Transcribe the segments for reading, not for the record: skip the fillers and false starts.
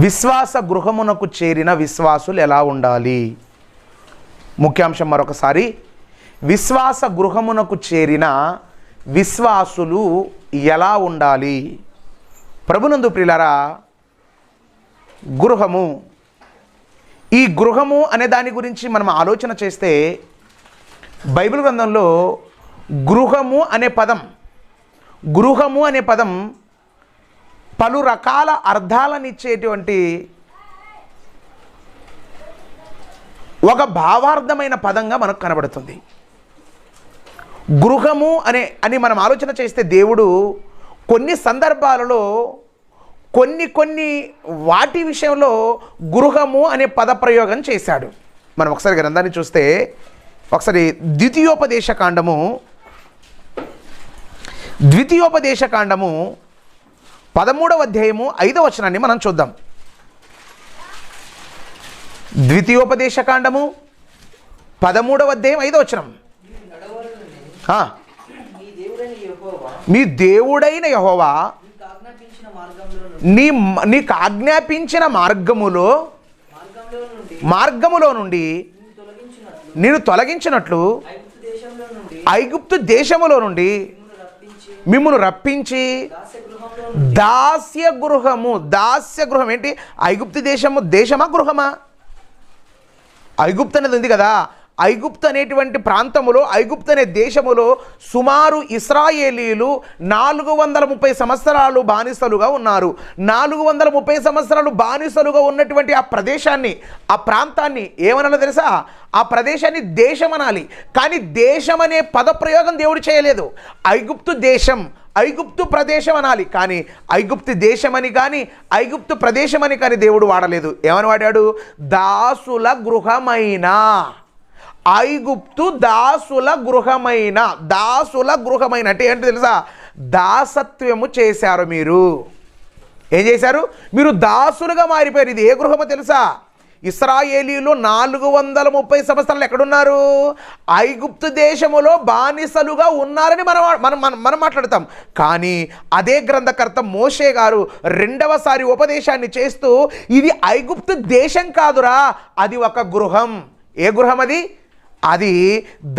విశ్వాస గృహమునకు చేరిన విశ్వాసులు ఎలా ఉండాలి? ముఖ్యాంశం మరొకసారి, విశ్వాస గృహమునకు చేరిన విశ్వాసులు ఎలా ఉండాలి? ప్రభునందు ప్రియులారా, గృహము, ఈ గృహము అనే దాని గురించి మనం ఆలోచన చేస్తే బైబిల్ గ్రంథంలో గృహము అనే పదం పలు రకాల అర్థాలనిచ్చేటువంటి ఒక భావార్థమైన పదంగా మనకు కనబడుతుంది. గృహము అని మనం ఆలోచన చేస్తే దేవుడు కొన్ని సందర్భాలలో కొన్ని వాటి విషయంలో గృహము అనే పదప్రయోగం చేశాడు. మనం ఒకసారి గ్రంథాన్ని చూస్తే, ఒకసారి ద్వితీయోపదేశ కాండము 13వ అధ్యాయము 5వ వచనాన్ని మనం చూద్దాం. ద్వితీయోపదేశ కాండము 13వ అధ్యాయం 5వ వచనం. మీ దేవుడైన యెహోవా నీకు ఆజ్ఞాపించిన మార్గములో నుండి నేను తొలగించినట్లు ఐగుప్తు దేశములో నుండి మిమ్మును రప్పించి దాస్య గృహం ఏంటి? ఐగుప్తు దేశమా గృహమా? ఐగుప్తు అనేది ఉంది కదా, ఐగుప్తు అనేటువంటి ప్రాంతములో, ఐగుప్తు అనే దేశములో సుమారు ఇశ్రాయేలీలు 430 సంవత్సరాలు బానిసలుగా ఉన్నారు. 430 సంవత్సరాలు బానిసలుగా ఉన్నటువంటి ఆ ప్రదేశాన్ని, ఆ ప్రాంతాన్ని ఏమనాలో తెలుసా? ఆ ప్రదేశాన్ని దేశం అనాలి. కానీ దేశం అనే పదప్రయోగం దేవుడు చేయలేదు. ఐగుప్తు దేశం, ఐగుప్తు ప్రదేశం అనాలి. కానీ ఐగుప్తు దేశమని కానీ ఐగుప్తు ప్రదేశమని కానీ దేవుడు వాడలేదు. ఏమని వాడాడు? దాసుల గృహమైన, ఐగుప్తు దాసుల గృహమైన అంటే ఏంటో తెలుసా? దాసత్వము చేశారు. మీరు ఏం చేశారు? మీరు దాసులుగా మారిపోయారు. ఇది ఏ గృహమో తెలుసా? ఇశ్రాయేలీలు 430 సంవత్సరాలు ఎక్కడున్నారు? ఐగుప్తు దేశములో బానిసలుగా ఉన్నారని మనం మాట్లాడతాం. కానీ అదే గ్రంథకర్త మోషే గారు రెండవసారి ఉపదేశాన్ని చేస్తూ, ఇది ఐగుప్తు దేశం కాదురా, అది ఒక గృహం. ఏ గృహం అది? అది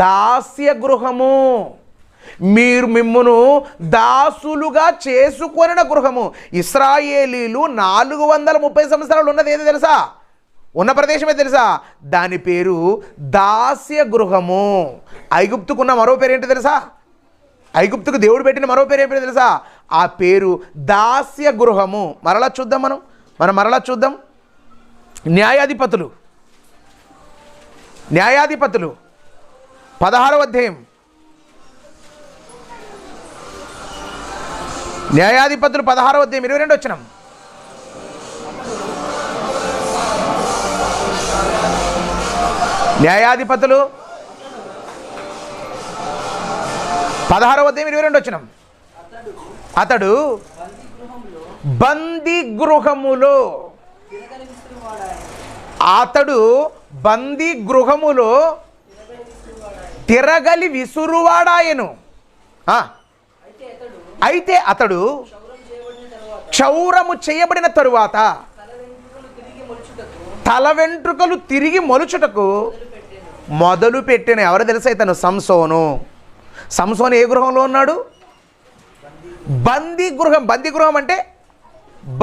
దాస్య గృహము. మిమ్మును దాసులుగా చేసుకొనిన గృహము. ఇశ్రాయేలీలు 430 సంవత్సరాలు ఉన్నది ఏదో తెలుసా? ఉన్న ప్రదేశమే తెలుసా? దాని పేరు దాస్య గృహము. ఐగుప్తుకున్న మరో పేరు ఏంటో తెలుసా? ఐగుప్తుకు దేవుడు పెట్టిన మరో పేరు ఏంటో తెలుసా? ఆ పేరు దాస్య గృహము. మరలా చూద్దాం, మనం మరలా చూద్దాం. న్యాయాధిపతులు 16వ అధ్యాయం. న్యాయాధిపతులు 16వ అధ్యాయం 22వ వచనం. న్యాయాధిపతులు 16వ అధ్యాయం 22వ వచనం. అతడు బందీ గృహములో తిరగలి విసురువాడాయను. అయితే అతడు క్షౌరము చేయబడిన తరువాత తల వెంట్రుకలు తిరిగి మొలుచుటకు మొదలు పెట్టిన. ఎవరు తెలుసా? ఇతను సంసోను. ఏ గృహంలో ఉన్నాడు? బందీ గృహం అంటే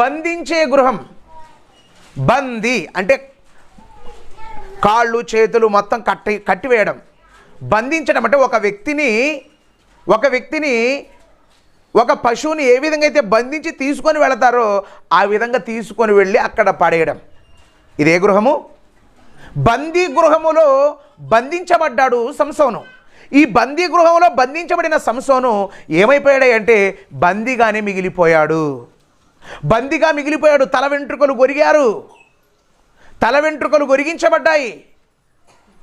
బంధించే గృహం. బందీ అంటే కాళ్ళు చేతులు మొత్తం కట్టివేయడం. బంధించడం అంటే ఒక వ్యక్తిని ఒక పశువుని ఏ విధంగా అయితే బంధించి తీసుకొని వెళతారో ఆ విధంగా తీసుకొని వెళ్ళి అక్కడ పడేయడం. ఇదే గృహము. బందీ గృహములో బంధించబడ్డాడు సంసోను. ఈ బందీ గృహంలో బంధించబడిన సంసోను ఏమైపోయాడు అంటే బందీగానే మిగిలిపోయాడు. తల వెంట్రుకలు గొరిగించబడ్డాయి.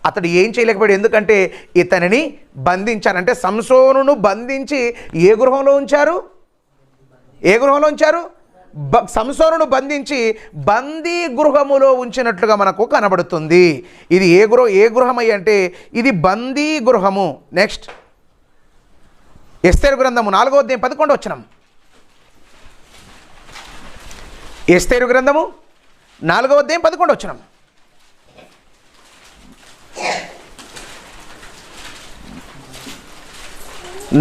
అతడు ఏం చేయలేకపోయాడు. ఎందుకంటే ఇతనిని బంధించారంటే సంసోనును బంధించి ఏ గృహంలో ఉంచారు? సంసోనును బంధించి బందీ గృహములో ఉంచినట్లుగా మనకు కనబడుతుంది. ఇది ఏ గృహమై అంటే ఇది బందీ గృహము. నెక్స్ట్ ఎస్తేరు గ్రంథము 4వ అధ్యాయం 11వ వచనం. ఎస్తేరు గ్రంథము 4వ అధ్యాయం 11వ వచనం.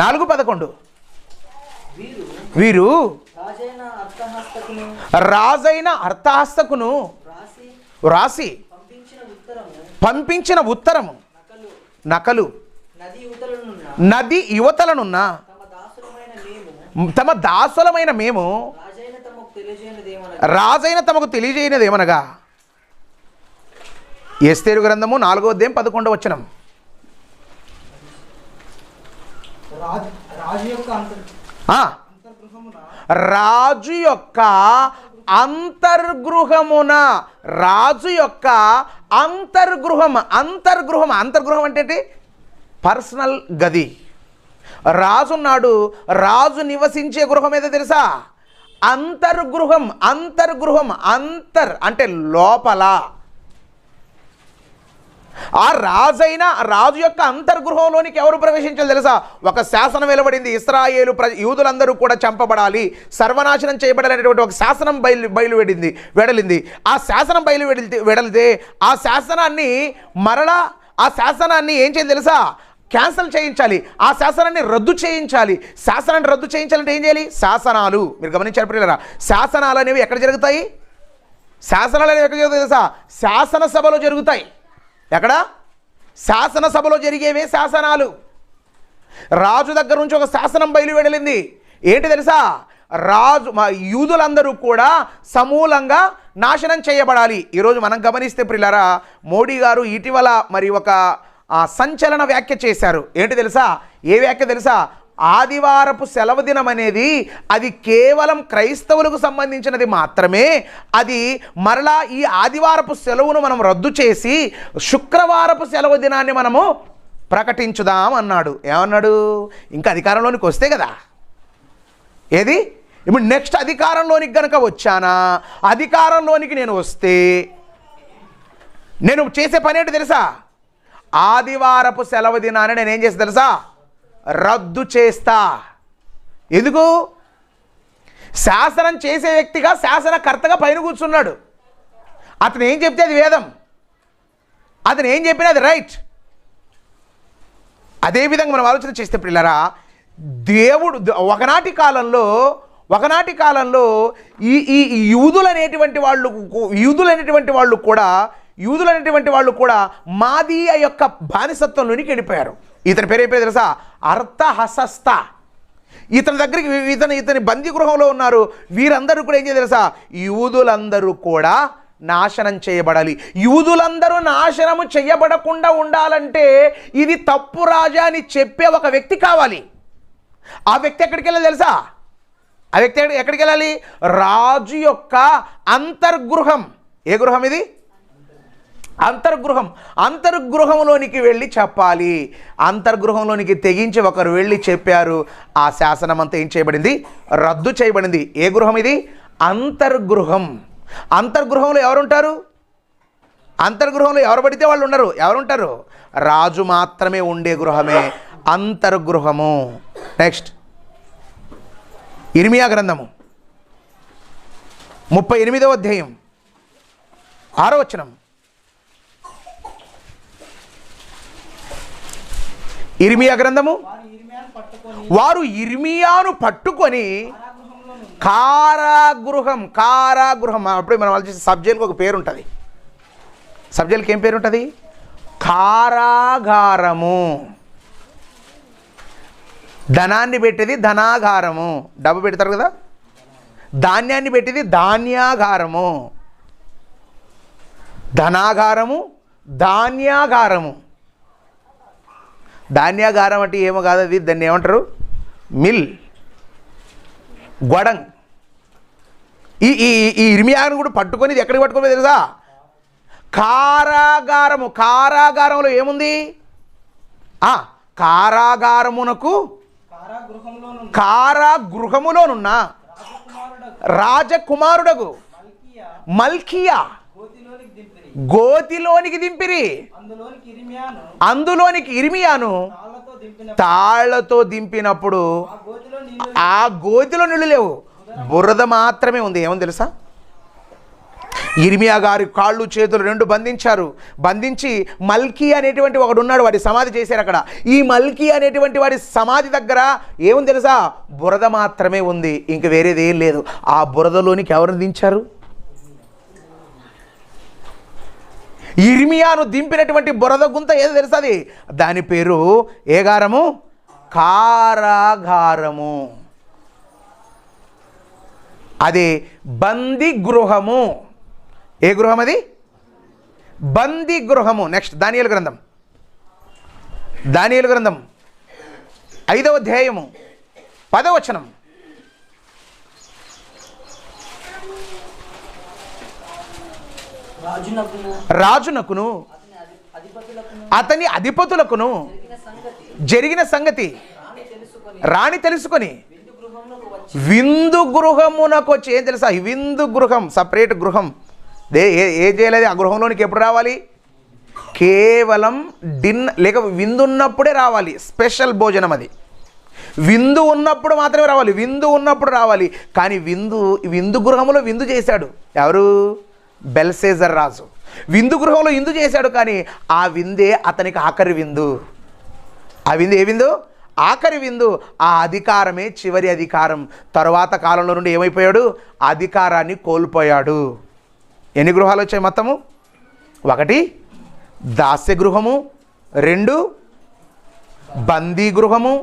నాలుగు 11. వీరు రాజైన అర్థహస్తకును రాసి పంపించిన ఉత్తరము నకలు నది యువతలనున్న తమ దాసులమైన మేము రాజైన తమకు తెలియజేయనిదేమనగా. ఎస్తేరు గ్రంథము 4వ అధ్యాయం 11వ వచనం. రాజు యొక్క అంతర్గృహమున రాజు యొక్క అంతర్గృహం అంతర్గృహం అంటే పర్సనల్ గది. రాజు ఉన్నాడు, రాజు నివసించే గృహం ఏదో తెలుసా? అంతర్గృహం. అంతర్ అంటే లోపల. ఆ రాజు యొక్క అంతర్గృహంలోనికి ఎవరు ప్రవేశించాలి తెలుసా? ఒక శాసనం వెలువడింది. ఇశ్రాయేలు యూదులందరూ కూడా చంపబడాలి, సర్వనాశనం చేయబడాలనేటువంటి ఒక శాసనం వెడలింది. ఆ శాసనం వెడలితే ఆ శాసనాన్ని ఆ శాసనాన్ని ఏం చేయాలి తెలుసా? క్యాన్సిల్ చేయించాలి. ఆ శాసనాన్ని రద్దు చేయించాలి. శాసనాన్ని రద్దు చేయించాలంటే ఏం చేయాలి? శాసనాలు. మీరు గమనించారు పిల్లరా? శాసనాలు అనేవి ఎక్కడ జరుగుతాయి? శాసనాలు అనేవి ఎక్కడ జరుగుతాయి తెలుసా? శాసనసభలో జరుగుతాయి. ఎక్కడ? శాసనసభలో జరిగేవే శాసనాలు. రాజు దగ్గర నుంచి ఒక శాసనం బయలువెడలింది. ఏంటి తెలుసా? యూదులందరూ కూడా సమూలంగా నాశనం చేయబడాలి. ఈరోజు మనం గమనిస్తే ప్రియులారా, మోడీ గారు ఇటీవల మరి ఒక సంచలన వ్యాఖ్య చేశారు. ఏంటి తెలుసా? ఏ వ్యాఖ్య తెలుసా? ఆదివారపు సెలవు దినం అనేది అది కేవలం క్రైస్తవులకు సంబంధించినది మాత్రమే. అది మరలా ఈ ఆదివారపు సెలవును మనం రద్దు చేసి శుక్రవారపు సెలవు దినాన్ని మనము ప్రకటించుదాం అన్నాడు. ఏమన్నాడు? ఇంకా అధికారంలోనికి వస్తే కదా. ఏది? ఇప్పుడు నెక్స్ట్ అధికారంలోనికి గనక వచ్చానా, అధికారంలోనికి నేను వస్తే నేను చేసే పని ఏంటి తెలుసా? ఆదివారపు సెలవు దినాన్ని నేనేం చేస్తా తెలుసా? రద్దు చేస్తా. ఎందుకు? శాసనం చేసే వ్యక్తిగా శాసనకర్తగా పైన కూర్చున్నాడు. అతను ఏం చెప్తే అది వేదం, అతను ఏం చెప్పినా అది రైట్. అదేవిధంగా మనం ఆలోచన చేస్తే పిల్లరా, దేవుడు ఒకనాటి కాలంలో ఈ యూదులనేటువంటి వాళ్ళు కూడా మాదీయ యొక్క బానిసత్వంలోనికి వెళ్ళిపోయారు. ఇతని పేరు అయిపోయి తెలుసా? అర్థహస్త. ఇతని దగ్గరికి ఇతని బందీ గృహంలో ఉన్నారు. వీరందరూ కూడా ఏం చేయాలి తెలుసా? యూదులందరూ కూడా నాశనం చేయబడాలి. యూదులందరూ నాశనము చేయబడకుండా ఉండాలంటే ఇది తప్పు రాజా అని చెప్పే ఒక వ్యక్తి కావాలి. ఆ వ్యక్తి ఎక్కడికి వెళ్ళాలి తెలుసా? ఆ వ్యక్తి ఎక్కడికి వెళ్ళాలి? రాజు యొక్క అంతర్గృహం. ఏ గృహం ఇది? అంతర్గృహంలోనికి వెళ్ళి చెప్పాలి. అంతర్గృహంలోనికి తెగించి ఒకరు వెళ్ళి చెప్పారు. ఆ శాసనం అంతా ఏం చేయబడింది? రద్దు చేయబడింది. ఏ గృహం ఇది? అంతర్గృహం. అంతర్గృహంలో ఎవరుంటారు? అంతర్గృహంలో ఎవరు పడితే వాళ్ళు ఉండరు. ఎవరుంటారు? రాజు మాత్రమే ఉండే గృహమే అంతర్గృహము. నెక్స్ట్ ఇర్మియా గ్రంథము 38వ అధ్యాయం 6వ వచనం. ఇర్మియా గ్రంథము. వారు ఇర్మియాను పట్టుకొని కారాగృహం. అప్పుడే మనం ఆలోచిస్తే సబ్జెక్ట్కి ఒక పేరు ఉంటుంది. సబ్జెక్ట్కి ఏం పేరు ఉంటుంది? కారాగారము. ధనాన్ని పెట్టేది ధనాగారము. డబ్బు పెడతారు కదా. ధాన్యాన్ని పెట్టేది ధాన్యాగారము. ధనాగారము, ధాన్యాగారము. ధాన్యాగారం అంటే ఏమో కాదు, అది దాన్ని ఏమంటారు? మిల్, గొడంగ్. ఈ ఇర్మియాను కూడా పట్టుకొని ఇది ఎక్కడికి పట్టుకోలేదు తెలుసా? కారాగారము. కారాగారంలో ఏముంది? కారాగృహములోనున్న రాజకుమారుడగు మల్కియా గోతిలోనికి దింపిరి. అందులోనికి ఇర్మియాను తాళ్లతో దింపినప్పుడు ఆ గోతిలో నీళ్ళు లేవు, బురద మాత్రమే ఉంది. ఏమని తెలుసా? ఇర్మియా గారి కాళ్ళు చేతులు రెండు బంధించి మల్కీ అనేటువంటి ఒకడు ఉన్నాడు, వాడి సమాధి చేశారు అక్కడ. ఈ మల్కీ అనేటువంటి వాడి సమాధి దగ్గర ఏముంది తెలుసా? బురద మాత్రమే ఉంది, ఇంక వేరేది ఏం లేదు. ఆ బురదలోనికి ఎవరిని దించారు? ఇర్మియాను దింపినటువంటి బురద గుంత ఏదో తెలుసా? అది దాని పేరు ఏగారము, కారాగారము. అది బందీ గృహము. ఏ గృహం అది? బందీ గృహము. నెక్స్ట్ దానియేలు గ్రంథం 5వ అధ్యాయము 10వ వచనం. రాజునకును అతని అధిపతులకును జరిగిన సంగతి రాణి తెలుసుకొని విందు గృహమునకు వచ్చి, ఏం తెలుసా? విందు గృహం, సపరేట్ గృహం. ఏం చేయలేదు ఆ గృహంలోనికి. ఎప్పుడు రావాలి? కేవలం లేక విందు ఉన్నప్పుడే రావాలి. స్పెషల్ భోజనం అది. విందు ఉన్నప్పుడు మాత్రమే రావాలి, విందు ఉన్నప్పుడు రావాలి. కానీ విందు గృహంలో విందు చేశాడు ఎవరు? బెల్షస్సర్ రాజు విందు గృహంలో విందు చేశాడు. కానీ ఆ విందే అతనికి ఆఖరి విందు. ఆ విందు ఏ విందు? ఆఖరి విందు. ఆ అధికారమే చివరి అధికారం. తరువాత కాలంలో నుండి ఏమైపోయాడు? అధికారాన్ని కోల్పోయాడు. ఎన్ని గృహాలు వచ్చాయి మొత్తము? 1 దాస్య గృహము, 2 బందీ గృహము,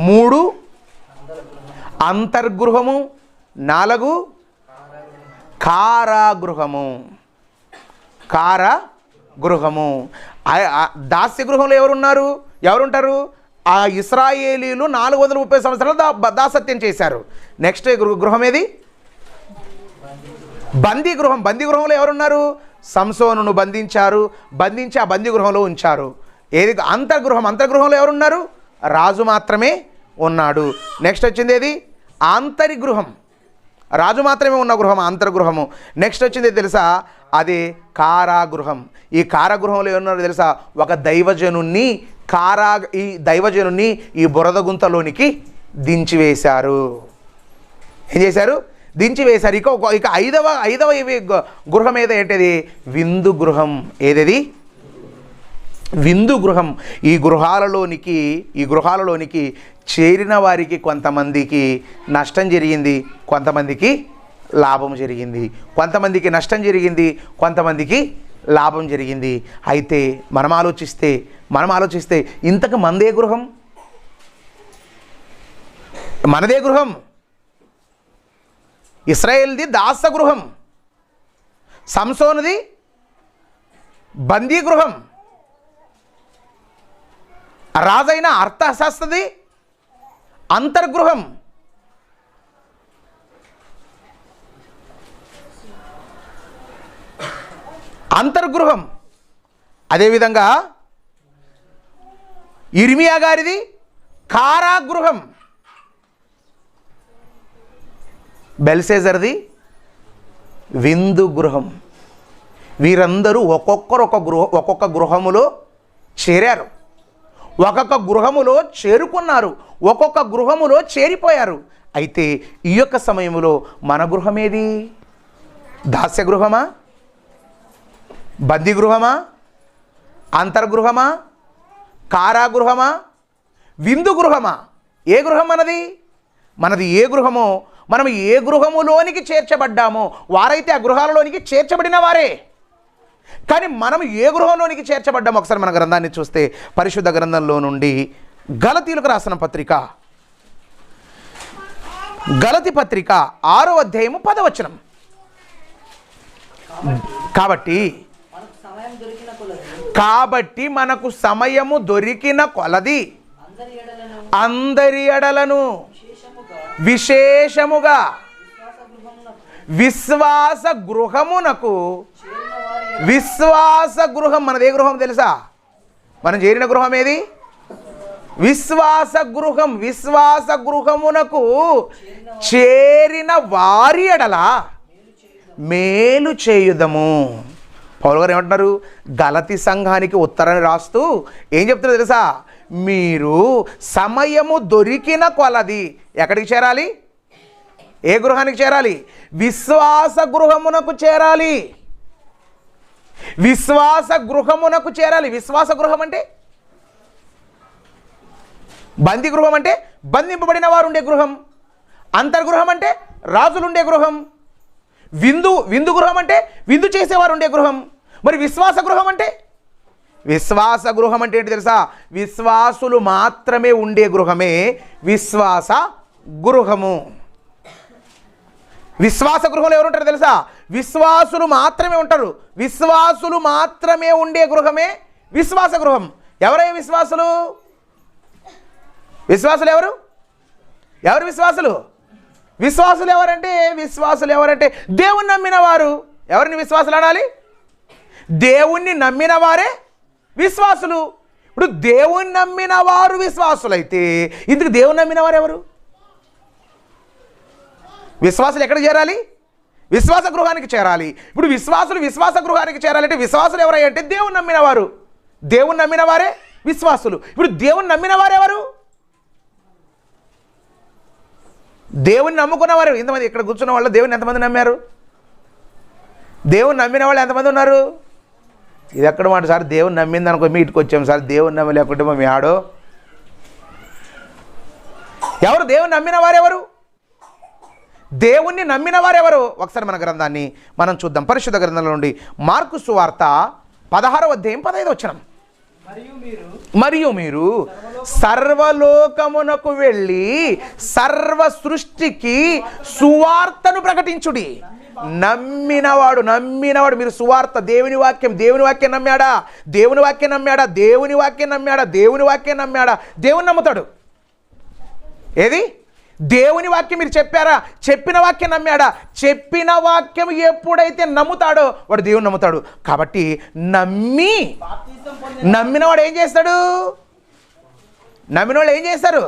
3 అంతర్గృహము, 4 కారాగృహము. దాస్య గృహంలో ఎవరుంటారు? ఆ ఇశ్రాయేలీలు 430 సంవత్సరాలు దాసత్యం చేశారు. నెక్స్ట్ గృహం ఏది? బందీ గృహం. బందీ గృహంలో ఎవరున్నారు? సంసోనును బంధించి ఆ బందీ గృహంలో ఉంచారు. ఏది? అంతర్గృహంలో ఎవరున్నారు? రాజు మాత్రమే ఉన్నాడు. నెక్స్ట్ వచ్చింది ఏది? ఆంతరిగృహం. రాజు మాత్రమే ఉన్న గృహం అంతర్గృహము. నెక్స్ట్ వచ్చింది తెలుసా? అది కారాగృహం. ఈ కారాగృహంలో ఏమన్నారో తెలుసా? ఒక దైవజనుణ్ణి ఈ బురద గుంతలోనికి దించివేశారు. ఏం చేశారు? దించివేశారు. ఇక ఐదవ గృహం ఏంటది? విందు గృహం. ఏదది? విందు గృహం. ఈ గృహాలలోనికి చేరిన వారికి కొంతమందికి నష్టం జరిగింది, కొంతమందికి లాభం జరిగింది. కొంతమందికి నష్టం జరిగింది, కొంతమందికి లాభం జరిగింది. అయితే మనం ఆలోచిస్తే ఇంతకు మనదే గృహం? మనదే గృహం. ఇశ్రాయేల్ది దాస గృహం, సంసోనుది బందీ గృహం, రాజైన అర్థశాస్త్రది అంతర్గృహం. అదేవిధంగా ఇర్మియా గారిది కారాగృహం, బెల్షస్సర్ది విందు గృహం. వీరందరూ ఒక్కొక్క గృహములో చేరారు, ఒక్కొక్క గృహములో చేరుకున్నారు, ఒక్కొక్క గృహములో చేరిపోయారు. అయితే ఈ యొక్క సమయంలో మన గృహమేది? దాస్య గృహమా? బందీ గృహమా? అంతర్గృహమా? కారాగృహమా? విందు గృహమా? ఏ గృహం మనది ఏ గృహమో, మనం ఏ గృహములోనికి చేర్చబడ్డామో వారైతే ఆ గృహాలలోనికి చేర్చబడిన వారే. కానీ మనం ఏ గృహంలోనికి చేర్చబడ్డామో ఒకసారి మన గ్రంథాన్ని చూస్తే, పరిశుద్ధ గ్రంథంలో నుండి గలతీయులకు రాసిన పత్రిక, గలతీ పత్రిక 6వ అధ్యాయము 10వ వచనం. కాబట్టి మనకు సమయము దొరికిన కొలది అందరి ఎడలను విశేషముగా విశ్వాస గృహమునకు. విశ్వాస గృహం మనది ఏ గృహం తెలుసా? మనం చేరిన గృహం ఏది? విశ్వాస గృహం. విశ్వాస గృహమునకు చేరిన వారి ఎడల మేలు చేయుదము. పౌలు గారు ఏమంటున్నారు? గలతీ సంఘానికి ఉత్తరాన్ని రాస్తూ ఏం చెప్తున్నారు తెలుసా? మీరు సమయము దొరికిన కొలది ఎక్కడికి చేరాలి? ఏ గృహానికి చేరాలి? విశ్వాస గృహమునకు చేరాలి. విశ్వాస గృహమునకు చేరాలి. విశ్వాస గృహం అంటే బందీ గృహం అంటే బంధింపబడిన వారు ఉండే గృహం. అంతర్గృహం అంటే రాజులుండే గృహం. విందు గృహం అంటే విందు చేసేవారు ఉండే గృహం. మరి విశ్వాస గృహం అంటే ఏంటి తెలుసా? విశ్వాసులు మాత్రమే ఉండే గృహమే విశ్వాస గృహము. విశ్వాస గృహంలో ఎవరు ఉంటారు తెలుసా? విశ్వాసులు మాత్రమే ఉంటారు. విశ్వాసులు మాత్రమే ఉండే గృహమే విశ్వాస గృహం. ఎవరయ్యా విశ్వాసులు? విశ్వాసులు ఎవరు? విశ్వాసులు ఎవరంటే దేవుణ్ణి నమ్మిన వారు. ఎవరిని విశ్వాసులు అనాలి? దేవుణ్ణి నమ్మిన వారే విశ్వాసులు. ఇప్పుడు దేవుణ్ణి నమ్మిన వారు విశ్వాసులైతే ఇందుకు దేవుణ్ణి నమ్మిన వారు ఎవరు? విశ్వాసులు ఎక్కడికి చేరాలి? విశ్వాస గృహానికి చేరాలి. ఇప్పుడు విశ్వాసులు విశ్వాస గృహానికి చేరాలంటే విశ్వాసులు ఎవరంటే దేవుణ్ణి నమ్మిన వారు. దేవుణ్ణి నమ్మిన వారే విశ్వాసులు. ఇప్పుడు దేవుణ్ణి నమ్మిన వారెవరు? దేవుణ్ణి నమ్ముకున్నవారు. ఇంతమంది ఇక్కడ కూర్చున్న వాళ్ళు దేవుని ఎంతమంది నమ్మారు? దేవుని నమ్మిన వాళ్ళు ఎంతమంది ఉన్నారు? ఇది ఎక్కడ మాట సార్? దేవుని నమ్మింది అనుకో మీ ఇంటికి వచ్చాము సార్, దేవుని నమ్మి లేకుంటే మీ ఆడో. ఎవరు దేవుని నమ్మిన వారెవరు? దేవుణ్ణి నమ్మిన వారెవరు? ఒకసారి మన గ్రంథాన్ని మనం చూద్దాం. పరిశుద్ధ గ్రంథంలో నుండి మార్కు సువార్త 16వ అధ్యాయం 15వ వచనం. మరియు మీరు సర్వలోకమునకు వెళ్ళి సర్వ సృష్టికి సువార్తను ప్రకటించుడి. నమ్మినవాడు మీరు సువార్త, దేవుని వాక్యం నమ్మాడా? దేవుని వాక్యం నమ్మాడా? దేవుని నమ్ముతాడు. ఏది? దేవుని వాక్యం మీరు చెప్పారా? చెప్పిన వాక్యం నమ్మాడా? చెప్పిన వాక్యం ఎప్పుడైతే నమ్ముతాడో వాడు దేవుని నమ్ముతాడు. కాబట్టి నమ్మినవాడు ఏం చేస్తాడు? నమ్మిన వాళ్ళు ఏం చేస్తారు?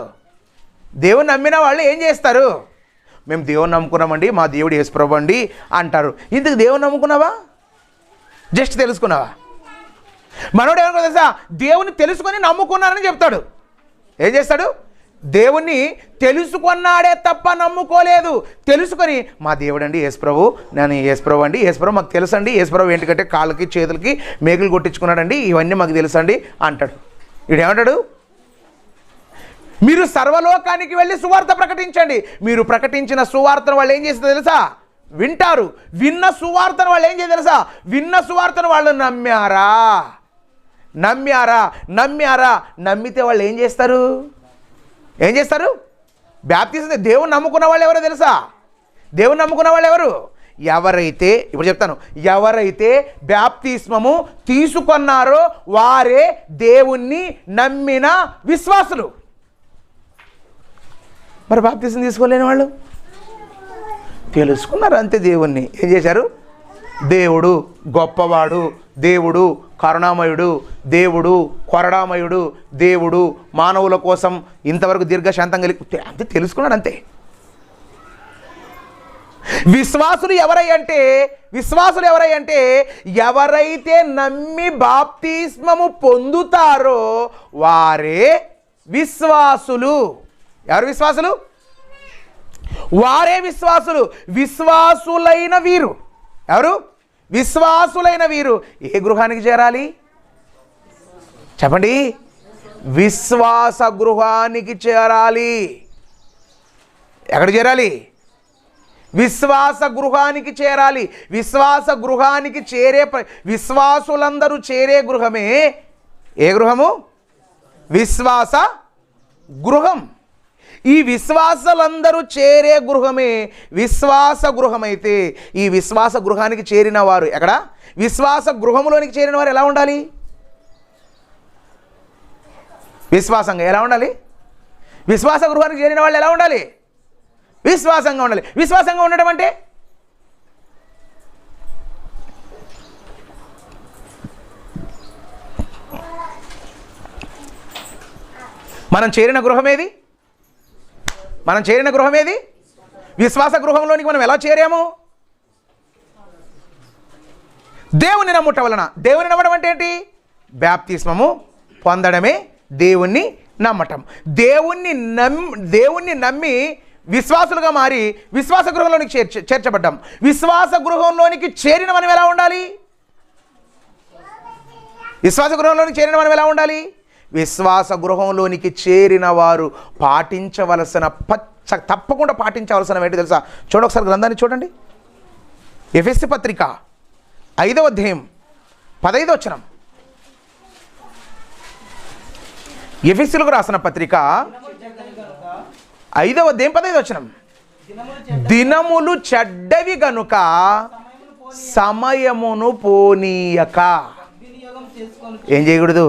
దేవుని నమ్మిన వాళ్ళు ఏం చేస్తారు? మేము దేవుని నమ్ముకున్నామండి, మా దేవుడు యేసుప్రభు అండి అంటారు. ఇందుకు దేవుని నమ్ముకున్నావా? జస్ట్ తెలుసుకున్నావా? మనోడు ఏమనుకో తెలుసా? దేవుని తెలుసుకొని నమ్ముకున్నానని చెప్తాడు. ఏం చేస్తాడు? దేవుణ్ణి తెలుసుకున్నాడే తప్ప నమ్ముకోలేదు. తెలుసుకొని మా దేవుడు అండి యేసుప్రభు, నేను యేసుప్రభు అండి, యేసుప్రభు మాకు తెలుసు అండి, యేసుప్రభు ఏంటంటే కాళ్ళకి చేతులకి మేకులు కొట్టించుకున్నాడండి, ఇవన్నీ మాకు తెలుసు అండి అంటాడు. వీడేమంటాడు? మీరు సర్వలోకానికి వెళ్ళి సువార్త ప్రకటించండి. మీరు ప్రకటించిన సువార్తను వాళ్ళు ఏం చేస్తారు తెలుసా? వింటారు. విన్న సువార్తను వాళ్ళు ఏం చేయాలి తెలుసా? విన్న సువార్తను వాళ్ళు నమ్మారా? నమ్మితే వాళ్ళు ఏం చేస్తారు? బాప్తిసం. దేవుని నమ్ముకున్న వాళ్ళు ఎవరో తెలుసా? దేవుని నమ్ముకున్న వాళ్ళు ఎవరు? ఇప్పుడు చెప్తాను. ఎవరైతే బాప్తిస్మము తీసుకున్నారో వారే దేవుణ్ణి నమ్మిన విశ్వాసులు. మరి బాప్తిసం తీసుకోలేని వాళ్ళు తెలుసుకున్నారు అంతే. దేవుణ్ణి ఏం చేశారు? దేవుడు గొప్పవాడు, దేవుడు కరుణామయుడు, దేవుడు కొరడామయుడు, దేవుడు మానవుల కోసం ఇంతవరకు దీర్ఘశాంతం కలిగి అంతే తెలుసుకున్నాడు అంతే. విశ్వాసులు ఎవరై అంటే ఎవరైతే నమ్మి బాప్తిస్మము పొందుతారో వారే విశ్వాసులు. ఎవరు విశ్వాసులు? వారే విశ్వాసులు. విశ్వాసులైన వీరు ఎవరు? విశ్వాసులైన వీరు ఏ గృహానికి చేరాలి చెప్పండి? విశ్వాస గృహానికి చేరాలి. ఎక్కడ చేరాలి? విశ్వాస గృహానికి చేరాలి. విశ్వాస గృహానికి విశ్వాసులందరూ చేరే గృహమే ఏ గృహము? విశ్వాస గృహం. ఈ విశ్వాసులందరూ చేరే గృహమే విశ్వాస గృహం. అయితే ఈ విశ్వాస గృహానికి చేరిన వారు ఎక్కడ? విశ్వాస గృహంలోనికి చేరిన వారు ఎలా ఉండాలి? విశ్వాసంగా ఎలా ఉండాలి? విశ్వాస గృహానికి చేరిన వాళ్ళు ఎలా ఉండాలి? విశ్వాసంగా ఉండాలి. విశ్వాసంగా ఉండడం అంటే మనం చేరిన గృహం ఏది? విశ్వాస గృహంలోనికి మనం ఎలా చేరాము? దేవుని నమ్ముట వలన. దేవుని నమ్మడం అంటే ఏంటి? బాప్తిస్మము పొందడమే దేవుణ్ణి నమ్మటం. దేవుణ్ణి నమ్మి విశ్వాసులుగా మారి విశ్వాస గృహంలోనికి చేర్చబడ్డాం. విశ్వాస గృహంలోనికి చేరిన మనం ఎలా ఉండాలి? విశ్వాస గృహంలోనికి చేరిన మనం ఎలా ఉండాలి? విశ్వాస గృహంలోనికి చేరిన వారు పాటించవలసిన తప్పకుండా పాటించవలసిన ఏంటి తెలుసా? చూడండి ఒకసారి గ్రంథాన్ని చూడండి. ఎఫెసీ పత్రిక 5వ అధ్యాయం 15వ వచనం. ఎఫెసీయులకు రాసిన పత్రిక 5వ అధ్యాయం 15వ వచనం. దినములు చెడ్డవి గనుక సమయమును పోనీయక. ఏం చేయకూడదు?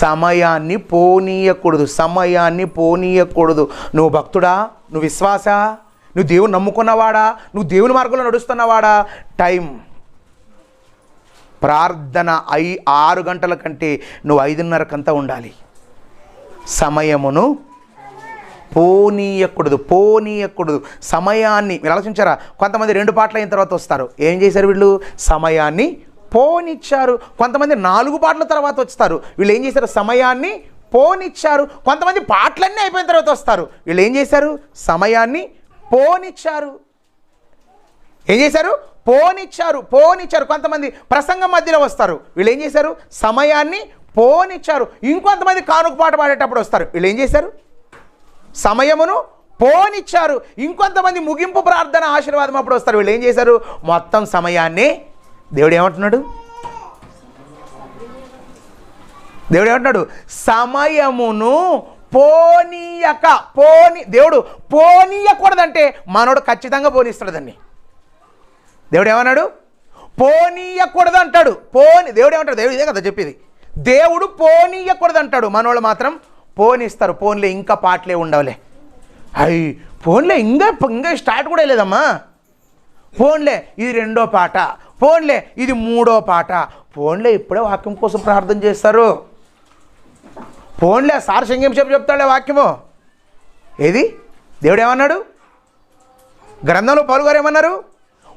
సమయాన్ని పోనీయకూడదు. సమయాన్ని పోనీయకూడదు. నువ్వు భక్తుడా? నువ్వు విశ్వాస? నువ్వు దేవుని నమ్ముకున్నవాడా? నువ్వు దేవుని మార్గంలో నడుస్తున్నవాడా? టైం ప్రార్థన 6 గంటల కంటే నువ్వు 5:30కంతా ఉండాలి. సమయమును పోనీయకూడదు. సమయాన్ని మీరు ఆలోచించారా? కొంతమంది 2 పాటలు అయిన తర్వాత వస్తారు. ఏం చేశారు వీళ్ళు? సమయాన్ని పోనిచ్చారు. కొంతమంది 4 పాటల తర్వాత వస్తారు. వీళ్ళు ఏం చేశారు? సమయాన్ని పోనిచ్చారు. కొంతమంది పాటలన్నీ అయిపోయిన తర్వాత వస్తారు. వీళ్ళు ఏం చేశారు? సమయాన్ని పోనిచ్చారు. ఏం చేశారు? పోనిచ్చారు. కొంతమంది ప్రసంగం మధ్యలో వస్తారు. వీళ్ళు ఏం చేశారు? సమయాన్ని పోనిచ్చారు. ఇంకొంతమంది కానుక పాట పాడేటప్పుడు వస్తారు. వీళ్ళు ఏం చేశారు? సమయమును పోనిచ్చారు. ఇంకొంతమంది ముగింపు ప్రార్థన ఆశీర్వాదం అప్పుడు వస్తారు. వీళ్ళు ఏం చేశారు? మొత్తం సమయాన్ని. దేవుడు ఏమంటున్నాడు? సమయమును దేవుడు పోనీయకూడదంటే మనోడు ఖచ్చితంగా పోనిస్తాడు దాన్ని. దేవుడు ఏమన్నాడు? పోనీయకూడదు అంటాడు. దేవుడు ఏమంటాడు? దేవుడు ఇదే కదా చెప్పేది. దేవుడు పోనీయకూడదు అంటాడు, మనోళ్ళు మాత్రం పోనిస్తారు. ఫోన్లే ఇంకా పాటలే ఉండవులే. ఫోన్లే ఇంకా స్టార్ట్ కూడా లేదమ్మా. ఫోన్లే ఇది 2వ పాట, ఫోన్లే ఇది 3వ పాట, ఫోన్లే ఇప్పుడే వాక్యం కోసం ప్రార్థన చేస్తారు. ఫోన్లే సార్ సంగం చెప్తాడే వాక్యము. ఏది? దేవుడు ఏమన్నాడు? గ్రంథంలో పౌలు గారు ఏమన్నారు?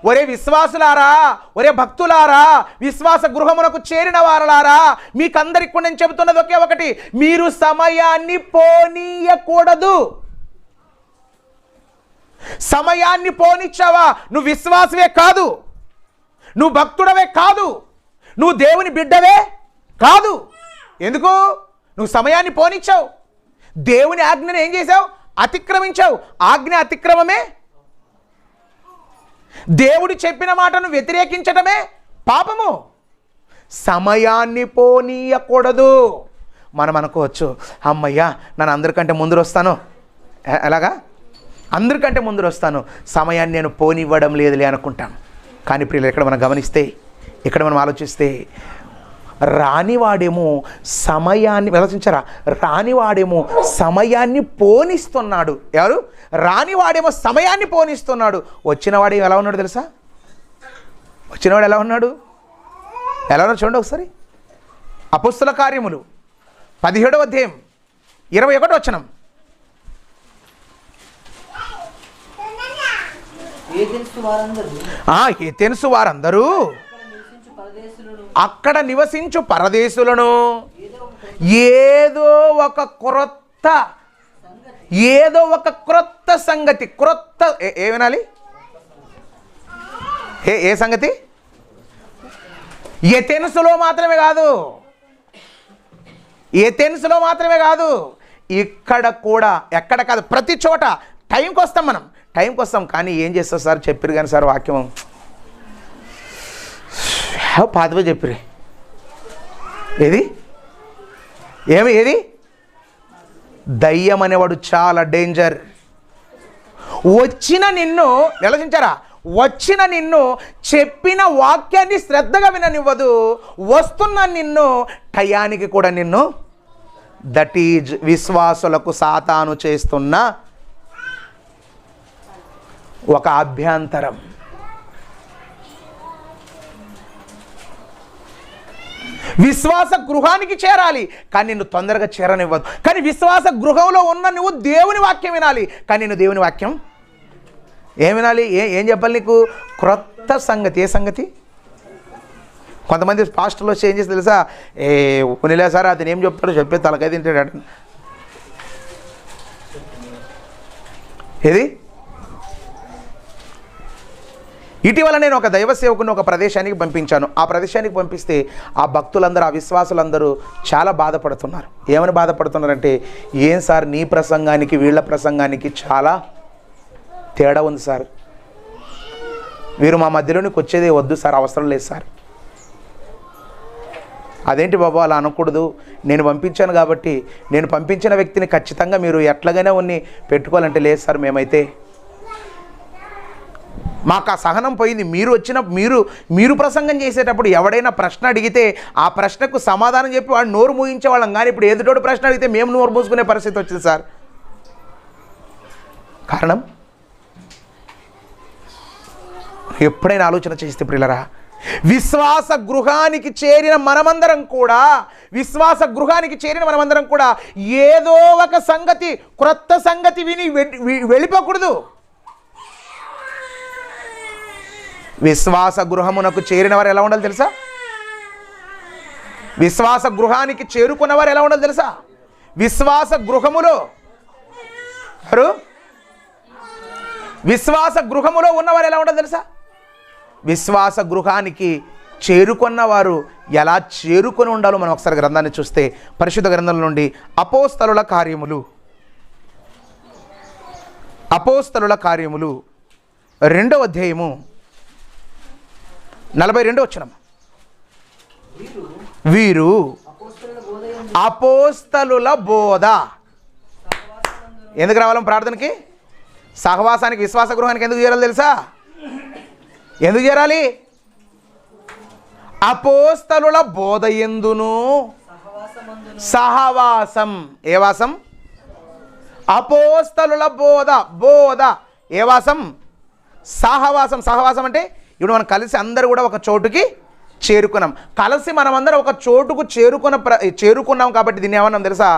ఒరే విశ్వాసులారా, ఒరే భక్తులారా, విశ్వాస గృహమునకు చేరిన వారలారా, మీకందరికి నేను చెబుతున్నది ఒకే ఒకటి, మీరు సమయాన్ని పోనీయకూడదు. సమయాన్ని పోనిచ్చావా నువ్వు విశ్వాసవే కాదు, నువ్వు భక్తుడవే కాదు, నువ్వు దేవుని బిడ్డవే కాదు. ఎందుకు? నువ్వు సమయాన్ని పోనిచ్చావు. దేవుని ఆజ్ఞను ఏం చేశావు? అతిక్రమించావు. ఆజ్ఞ అతిక్రమమే. దేవుడు చెప్పిన మాటను వ్యతిరేకించడమే పాపము. సమయాన్ని పోనీయకూడదు. మనం అనుకోవచ్చు, అమ్మయ్యా నన్ను అందరికంటే ముందు వస్తాను, ఎలాగా అందరికంటే ముందు వస్తాను, సమయాన్ని నేను పోనివ్వడం లేదులే అనుకుంటాం. కానీ ప్రియులు, ఇక్కడ మనం గమనిస్తే, ఇక్కడ మనం ఆలోచిస్తే, రానివాడేమో సమయాన్ని ఆలోచించారా? రానివాడేమో సమయాన్ని పోనిస్తున్నాడు. ఎవరు? రానివాడేమో సమయాన్ని పోనిస్తున్నాడు. వచ్చినవాడు ఎలా ఉన్నాడు తెలుసా? వచ్చినవాడు ఎలా ఉన్నాడు? చూడండి ఒకసారి. అపొస్తల కార్యములు 17వ అధ్యాయం 21వ వచనం. ఏథెన్సు వారందరూ అక్కడ నివసించు పరదేశులను ఏదో ఒక క్రొత్త సంగతి, క్రొత్త ఏ వినాలి? ఏ సంగతి? ఏథెన్సులో మాత్రమే కాదు, ఇక్కడ కూడా, ఎక్కడ కాదు, ప్రతి చోట. టైంకి వస్తాం, మనం టైంకి వస్తాం. కానీ ఏం చేస్తాం సార్? చెప్పారు కానీ సార్ వాక్యం పాతవే చెప్పిరి. ఏది? దయ్యం అనేవాడు చాలా డేంజర్. వచ్చిన నిన్ను చెప్పిన వాక్యాన్ని శ్రద్ధగా విననివ్వదు. వస్తున్న నిన్ను టయానికి కూడా నిన్ను, దట్ ఈజ్ విశ్వాసులకు సాతాను చేస్తున్న ఒక అభ్యంతరం. విశ్వాస గృహానికి చేరాలి, కానీ నిన్ను తొందరగా చేరనివ్వదు. కానీ విశ్వాస గృహంలో ఉన్న నువ్వు దేవుని వాక్యం వినాలి, కానీ నేను దేవుని వాక్యం ఏం వినాలి? ఏం చెప్పాలి నీకు? క్రొత్త సంగతి. ఏ సంగతి? కొంతమంది పాస్టర్లు వచ్చి ఏం చేసి తెలుసా? పోనీలే సార్, అతను ఏం చెప్తాడో చెప్పే తలకాయ తింటాడు. ఏది? ఇటీవల నేను ఒక దైవ సేవకుని ఒక ప్రదేశానికి పంపించాను. ఆ ప్రదేశానికి పంపిస్తే ఆ భక్తులందరూ, ఆ విశ్వాసులందరూ చాలా బాధపడుతున్నారు. ఏమని బాధపడుతున్నారంటే, ఏం సార్ నీ ప్రసంగానికి వీళ్ళ ప్రసంగానికి చాలా తేడా ఉంది సార్, వీరు మా మధ్యలోనికి వచ్చేదే వద్దు సార్, అవసరం లేదు సార్. అదేంటి బాబు అలా అనకూడదు, నేను పంపించాను కాబట్టి నేను పంపించిన వ్యక్తిని ఖచ్చితంగా మీరు ఎట్లాగైనా ఉన్ని పెట్టుకోవాలంటే, లేదు సార్ మేమైతే మాకు ఆ సహనం పోయింది. మీరు ప్రసంగం చేసేటప్పుడు ఎవడైనా ప్రశ్న అడిగితే ఆ ప్రశ్నకు సమాధానం చెప్పి వాడు నోరు మూయించేవాళ్ళం, కానీ ఇప్పుడు ఎదుటోడు ప్రశ్న అడిగితే మేము నోరు మూసుకునే పరిస్థితి వచ్చింది సార్. కారణం ఎప్పుడైనా ఆలోచన చేస్తే ప్రియులరా, విశ్వాస గృహానికి చేరిన మనమందరం కూడా ఏదో ఒక సంగతి, క్రొత్త సంగతి విని వెళ్ళిపోకూడదు. విశ్వాస గృహమునకు చేరిన వారు ఎలా ఉండాలి తెలుసా? విశ్వాస గృహానికి చేరుకున్నవారు ఎలా ఉండాలి తెలుసా? విశ్వాస గృహములో ఉన్నవారు ఎలా ఉండాలి తెలుసా? విశ్వాస గృహానికి చేరుకున్నవారు ఎలా చేరుకొని ఉండాలో మనం ఒకసారి గ్రంథాన్ని చూస్తే, పరిశుద్ధ గ్రంథం నుండి అపోస్తలుల కార్యములు 2వ అధ్యాయము 42వ వచనం. వీరు అపోస్తలుల బోధ. ఎందుకు రావాలం ప్రార్థనకి? సహవాసానికి, విశ్వాస గృహానికి ఎందుకు చేరాలి తెలుసా? ఎందుకు చేరాలి? అపోస్తలుల బోధ ఎందును సహవాసం. ఏ వాసం? అపోస్తలుల బోధ ఏ వాసం? సహవాసం. సహవాసం అంటే ఇప్పుడు మనం కలిసి అందరూ కూడా ఒక చోటుకి చేరుకున్నాం. కలిసి మనమందరం ఒక చోటుకు చేరుకున్నాం కాబట్టి దీన్ని ఏమన్నాం తెలుసా?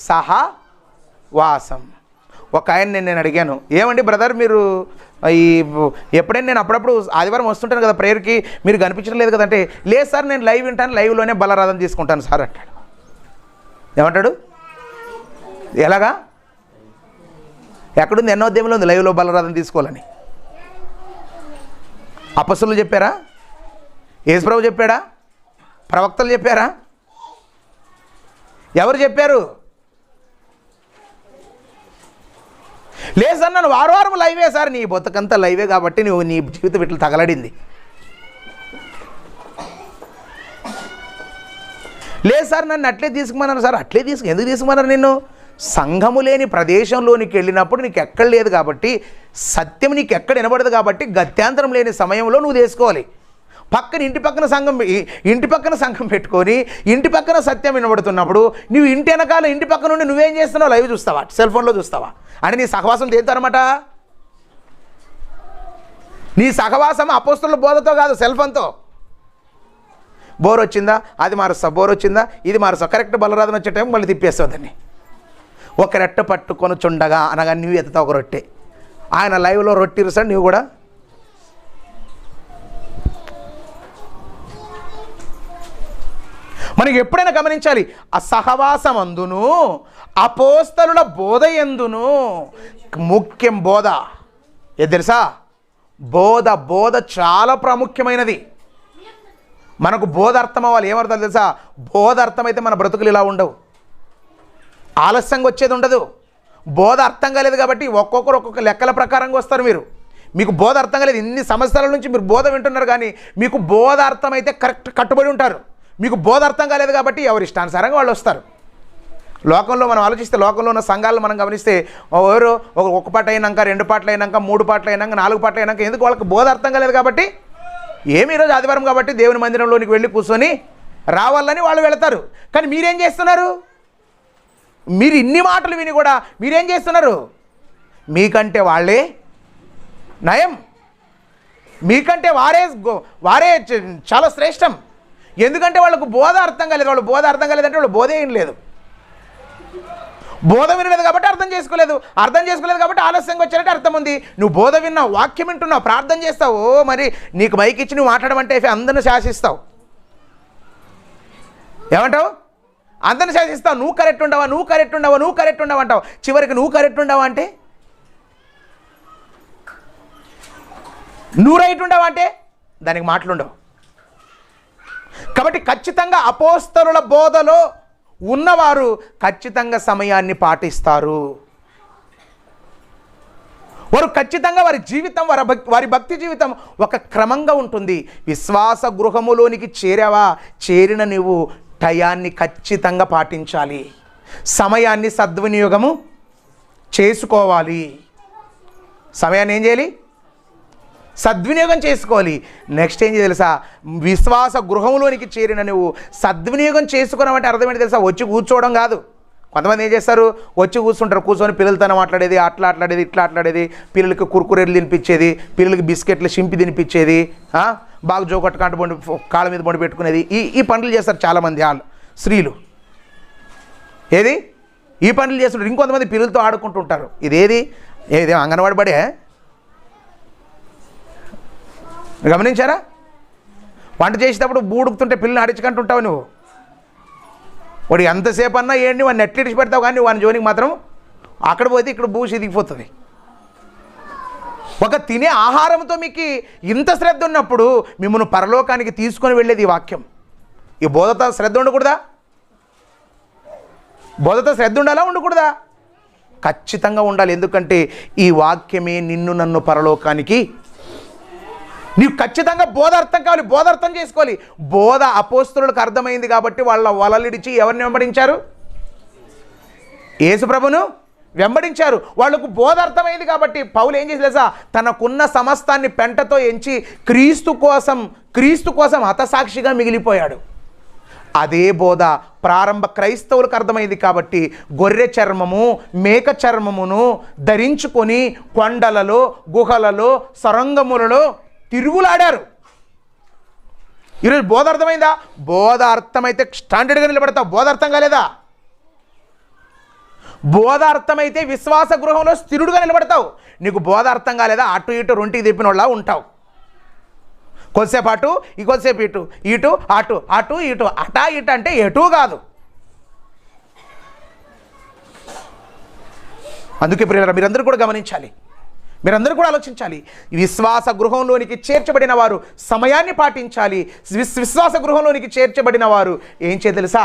సహవాసం. ఒక ఆయన నేను అడిగాను, ఏమండి బ్రదర్ మీరు ఎప్పుడైనా నేను అప్పుడప్పుడు ఆదివారం వస్తుంటాను కదా ప్రేయర్కి, మీరు కనిపించడం లేదు కదంటే, లేదు సార్ నేను లైవ్ వింటాను, లైవ్లోనే బలరాధన తీసుకుంటాను సార్ అంటాడు. ఏమంటాడు? ఎలాగా? ఎక్కడుంది? ఎన్నో అధ్యాయంలో ఉంది లైవ్లో బలరాధన తీసుకోవాలని. అపొస్తలులు చెప్పారా? యేసుప్రభు చెప్పాడా? ప్రవక్తలు చెప్పారా? ఎవరు చెప్పారు? లేదు సార్ నన్ను వారం లైవే సార్. నీ బతుకంతా లైవే కాబట్టి నువ్వు నీ జీవితం ఇట్లా తగలడింది. లేదు సార్ నన్ను అట్లే తీసుకుమన్నారు సార్. ఎందుకు తీసుకుమన్నారు నిన్ను? సంఘము లేని ప్రదేశంలోనికి వెళ్ళినప్పుడు నీకు ఎక్కడ లేదు కాబట్టి, సత్యం నీకు ఎక్కడ వినబడదు కాబట్టి, గత్యాంతరం లేని సమయంలో నువ్వు తీసుకోవాలి. ఇంటి పక్కన సంఘం పెట్టుకొని ఇంటి పక్కన సత్యం వినబడుతున్నప్పుడు నువ్వు ఇంటి వెనకాల ఇంటి పక్క నుండి నువ్వేం చేస్తున్నావు? లైవ్ చూస్తావా? సెల్ ఫోన్లో చూస్తావా? అంటే నీ సహవాసం దేనితోనమాట? నీ సహవాసం అపోస్తలుల బోధతో కాదు, సెల్ ఫోన్తో. బోర్ వచ్చిందా అది మారుస్తావు, బోర్ వచ్చిందా ఇది మారుస్తావు. కరెక్ట్ బలరాధన వచ్చే టైం మళ్ళీ తిప్పేస్తావు దాన్ని. ఒక రెట్ట పట్టుకొని చుండగా అనగా నువ్వు ఎత్తుతావు ఒక రొట్టె. ఆయన లైవ్లో రొట్టె ఇరుస్తాడు, నువ్వు కూడా మనకి ఎప్పుడైనా గమనించాలి, ఆ సహవాసం అందును అపోస్తలుల బోధ ఎందును ముఖ్యం. బోధ ఏది తెలుసా? బోధ చాలా ప్రాముఖ్యమైనది. మనకు బోధ అర్థం అవ్వాలి. ఏమర్థం తెలుసా? బోధ అర్థమైతే మన బ్రతుకులు ఇలా ఉండవు, ఆలస్యంగా వచ్చేది ఉండదు. బోధ అర్థం కాలేదు కాబట్టి ఒక్కొక్కరు ఒక్కొక్క లెక్కల ప్రకారంగా వస్తారు. మీకు బోధ అర్థం కాలేదు, ఇన్ని సంవత్సరాల నుంచి మీరు బోధ వింటున్నారు, కానీ మీకు బోధ అర్థమైతే కరెక్ట్ కట్టుబడి ఉంటారు. మీకు బోధ అర్థం కాలేదు కాబట్టి ఎవరి ఇష్టానుసారంగా వాళ్ళు వస్తారు. లోకంలో మనం ఆలోచిస్తే, లోకంలో ఉన్న సంఘాలను మనం గమనిస్తే, ఎవరు ఒక పాట అయినాక 2 పాటలు అయినాక 3 పాటలు అయినాక 4 పాటలు అయినాక, ఎందుకు? వాళ్ళకి బోధ అర్థం కాలేదు కాబట్టి. ఈరోజు ఆదివారం కాబట్టి దేవుని మందిరంలోనికి వెళ్ళి కూర్చొని రావాలని వాళ్ళు వెళతారు. కానీ మీరేం చేస్తున్నారు? మీరు ఇన్ని మాటలు విని కూడా మీరేం చేస్తున్నారు? మీకంటే వాళ్ళే నయం, మీకంటే వారే చాలా శ్రేష్టం. ఎందుకంటే వాళ్ళకు బోధ అర్థం కాలేదు. వాళ్ళు బోధ అర్థం కాలేదంటే వాళ్ళు బోధ ఏం లేదు. బోధ వినలేదు కాబట్టి అర్థం చేసుకోలేదు కాబట్టి ఆలస్యంగా వచ్చారంటే అర్థం ఉంది. నువ్వు బోధ విన్నావు, వాక్యం వింటున్నావు, ప్రార్థన చేస్తావు, మరి నీకు మైక్ ఇచ్చి నువ్వు మాట్లాడమంటే అందరిని శాసిస్తావు. ఏమంటావు? అందరిని శాసిస్తావు. నువ్వు కరెక్ట్ ఉండవా అంటావు. చివరికి నువ్వు కరెక్ట్ ఉండవా అంటే నువ్వు రైట్ ఉండవా అంటే దానికి మాటలుండవు. కాబట్టి ఖచ్చితంగా అపోస్తలుల బోధలో ఉన్నవారు ఖచ్చితంగా సమయాన్ని పాటిస్తారు. వారు ఖచ్చితంగా వారి జీవితం వారి భక్తి జీవితం ఒక క్రమంగా ఉంటుంది. విశ్వాస గృహములోనికి చేరావా, చేరిన నువ్వు టయాన్ని ఖచ్చితంగా పాటించాలి, సమయాన్ని సద్వినియోగము చేసుకోవాలి. సమయాన్ని ఏం చేయాలి? సద్వినియోగం చేసుకోవాలి. నెక్స్ట్ ఏం చేయాలి తెలుసా? విశ్వాస గృహంలోనికి చేరిన నువ్వు సద్వినియోగం చేసుకున్నావు అంటే అర్థం ఏంటి తెలుసా? వచ్చి కూర్చోవడం కాదు. కొంతమంది ఏం చేస్తారు, వచ్చి కూర్చుంటారు, కూర్చొని పిల్లలతో మాట్లాడేది, అట్లా ఆటలాడేది, ఇట్లా ఆటలాడేది, పిల్లలకి కుర్కురేలు తినిపించేది, పిల్లలకి బిస్కెట్లు చింపి తినిపించేది, బాగా జోకొట్టు కంట బండి కాళ్ళ మీద బండి పెట్టుకునేది, ఈ పనులు చేస్తారు చాలామంది వాళ్ళు స్త్రీలు. ఏది ఈ పనులు చేస్తుంటారు. ఇంకొంతమంది పిల్లలతో ఆడుకుంటుంటారు. ఏది అంగన్వాడి బడే గమనించారా? వంట చేసేటప్పుడు బూడుకుతుంటే పిల్లల్ని అడిచుకుంటుంటావు నువ్వు. వాడు ఎంతసేపు అన్నా ఏంటి వాడిని నెట్లిడిచి పెడతావు, కానీ వాని జోనికి మాత్రం అక్కడ పోతే ఇక్కడ బూసి దిగిపోతుంది. ఒక తినే ఆహారంతో మీకు ఇంత శ్రద్ధ ఉన్నప్పుడు మిమ్మల్ని పరలోకానికి తీసుకొని వెళ్ళేది ఈ వాక్యం. ఈ బోధతో శ్రద్ధ ఉండకూడదా? బోధతో శ్రద్ధ ఉండాలా, ఉండకూడదా? ఖచ్చితంగా ఉండాలి. ఎందుకంటే ఈ వాక్యమే నిన్ను నన్ను పరలోకానికి. నీవు ఖచ్చితంగా బోధ అర్థం కావాలి, బోధ అర్థం చేసుకోవాలి. బోధ అపోస్తలులకు అర్థమైంది కాబట్టి వాళ్ళ వలలిడిచి ఎవరిని వెంబడించారు? యేసుప్రభును వెంబడించారు. వాళ్ళకు బోధ అర్థమైంది కాబట్టి పౌలు ఏం చేసి తెలుసా? తనకున్న సమస్తాన్ని పెంటతో ఎంచి క్రీస్తు కోసం హతసాక్షిగా మిగిలిపోయాడు. అదే బోధ ప్రారంభ క్రైస్తవులకు అర్థమైంది కాబట్టి గొర్రె చర్మము మేక చర్మమును ధరించుకొని కొండలలో గుహలలో సొరంగములలో తిరుగులాడారు. ఈరోజు బోధ అర్థమైందా? బోధ అర్థమైతే స్టాండర్డ్గా నిలబడతావు. బోధ అర్థం కాలేదా? బోధ అర్థమైతే విశ్వాస గృహంలో స్థిరుడుగా నిలబడతావు. నీకు బోధ అర్థం కాలేదా? అటు ఇటు రొంటికి తెప్పిన వాళ్ళ ఉంటావు. కొద్దిసేపు అటు కొద్దిసేపు ఇటు అటు ఇటు అటా ఇటు అంటే ఎటు కాదు. అందుకే ప్రియులారా, మీరందరూ కూడా గమనించాలి, మీరందరూ కూడా ఆలోచించాలి. విశ్వాస గృహంలోనికి చేర్చబడిన వారు సమయాన్ని పాటించాలి. విశ్వాస గృహంలోనికి చేర్చబడిన వారు ఏం చేయాలి తెలుసా?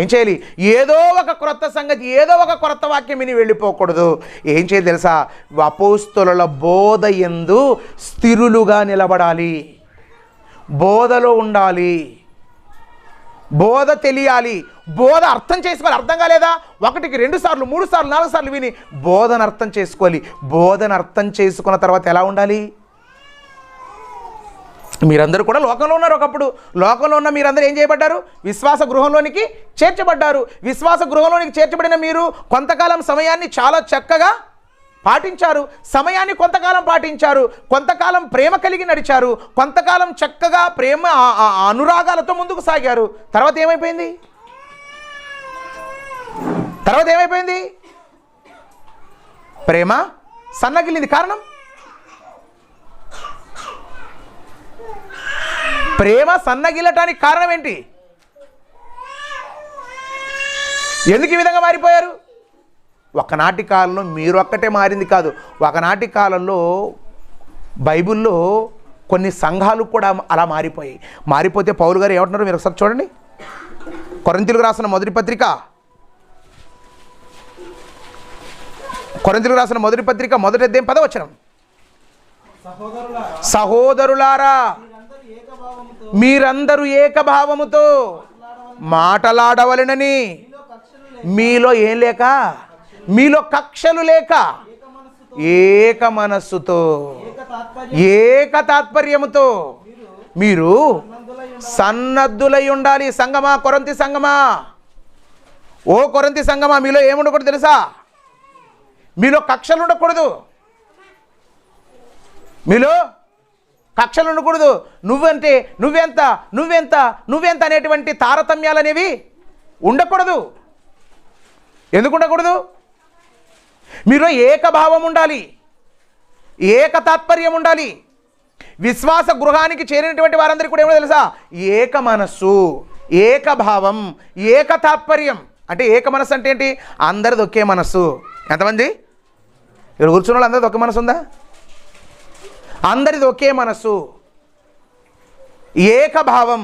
ఏం చేయాలి? ఏదో ఒక క్రొత్త సంగతి, ఏదో ఒక క్రొత్త వాక్యం విని వెళ్ళిపోకూడదు. ఏం చేయాలి తెలుసా? అపోస్తలుల బోధ యందు స్థిరులుగా నిలబడాలి, బోధలో ఉండాలి, బోధ తెలియాలి, బోధ అర్థం చేసుకోవాలి. అర్థం కాలేదా? 1కి 2 సార్లు 3 సార్లు 4 సార్లు విని బోధన అర్థం చేసుకోవాలి. బోధన అర్థం చేసుకున్న తర్వాత ఎలా ఉండాలి? మీరందరూ కూడా లోకంలో ఉన్నారు. ఒకప్పుడు లోకంలో ఉన్న మీరందరూ ఏం చేయబడ్డారు? విశ్వాస గృహంలోనికి చేర్చబడ్డారు. విశ్వాస గృహంలోనికి చేర్చబడిన మీరు కొంతకాలం సమయాన్ని చాలా చక్కగా పాటించారు. సమయాన్ని కొంతకాలం పాటించారు, కొంతకాలం ప్రేమ కలిగి నడిచారు, కొంతకాలం చక్కగా ప్రేమ అనురాగాలతో ముందుకు సాగారు. తర్వాత ఏమైపోయింది? ప్రేమ సన్నగిల్లింది. కారణం? ప్రేమ సన్నగిల్లటానికి కారణం ఏంటి? ఎందుకు ఈ విధంగా మారిపోయారు? ఒకనాటి కాలంలో మీరు ఒక్కటే మారింది కాదు. ఒకనాటి కాలంలో బైబిల్లో కొన్ని సంఘాలు కూడా అలా మారిపోతే పౌలు గారు ఏమంటున్నారు మీరు ఒకసారి చూడండి. కొరింథీయులకు రాసిన మొదటి పత్రిక మొదటి అధ్యాయం 10వ వచనం. సహోదరులారా మీరందరూ ఏకభావముతో మాటలాడవలెనని మీలో ఏం లేక, మీలో కక్షలు లేక ఏక మనస్సుతో ఏక తాత్పర్యముతో మీరు సన్నద్ధులై ఉండాలి. సంగమా, కొరింథీ సంగమా, ఓ కొరింథీ సంగమా, మీలో ఏముండకూడదు తెలుసా? మీలో కక్షలు ఉండకూడదు. మీలో కక్షలు ఉండకూడదు. నువ్వెంత అనేటువంటి తారతమ్యాలు అనేవి ఉండకూడదు. ఎందుకు ఉండకూడదు? మీలో ఏకభావం ఉండాలి, ఏక తాత్పర్యం ఉండాలి. విశ్వాస గృహానికి చేరినటువంటి వారందరికీ కూడా ఏమో తెలుసా? ఏక మనస్సు, ఏకభావం, ఏక తాత్పర్యం. అంటే ఏక మనస్సు అంటే ఏంటి? అందరిది ఒకే మనస్సు. ఎంతమంది? ఇక్కడ కూర్చున్న వాళ్ళు అందరిది ఒకే మనసు ఉందా? అందరిది ఒకే మనస్సు, ఏకభావం.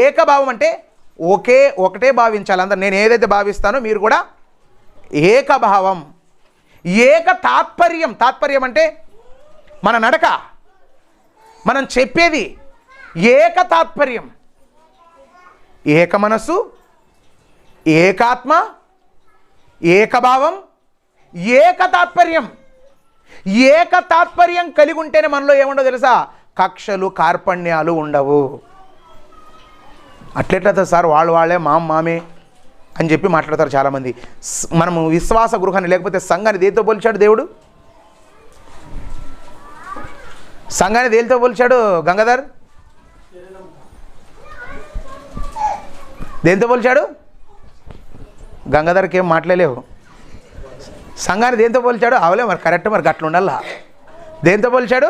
ఏకభావం అంటే ఒకటే భావించాలి అందరు. నేను ఏదైతే భావిస్తానో మీరు కూడా ఏకభావం. ఏక తాత్పర్యం. తాత్పర్యం అంటే మన నడక, మనం చెప్పేది. ఏక తాత్పర్యం, ఏక మనస్సు, ఏకాత్మ, ఏకభావం, ఏక తాత్పర్యం. ఏక తాత్పర్యం కలిగి ఉంటేనే మనలో ఏముండవు తెలుసా? కక్షలు, కార్పణ్యాలు ఉండవు. అట్లెట్లయితే సార్ వాళ్ళే మామే అని చెప్పి మాట్లాడతారు చాలామంది. మనము విశ్వాస గృహాన్ని లేకపోతే సంఘాన్ని దేనితో పోల్చాడు దేవుడు? సంఘాన్ని దేనితో పోల్చాడు గంగాధర్? దేనితో పోల్చాడు? గంగాధర్కి ఏం మాట్లాడలేవు. సంఘాన్ని దేంతో పోల్చాడు? అవలే మరి కరెక్ట్, మరి గట్ల ఉండాలా. దేంతో పోల్చాడు?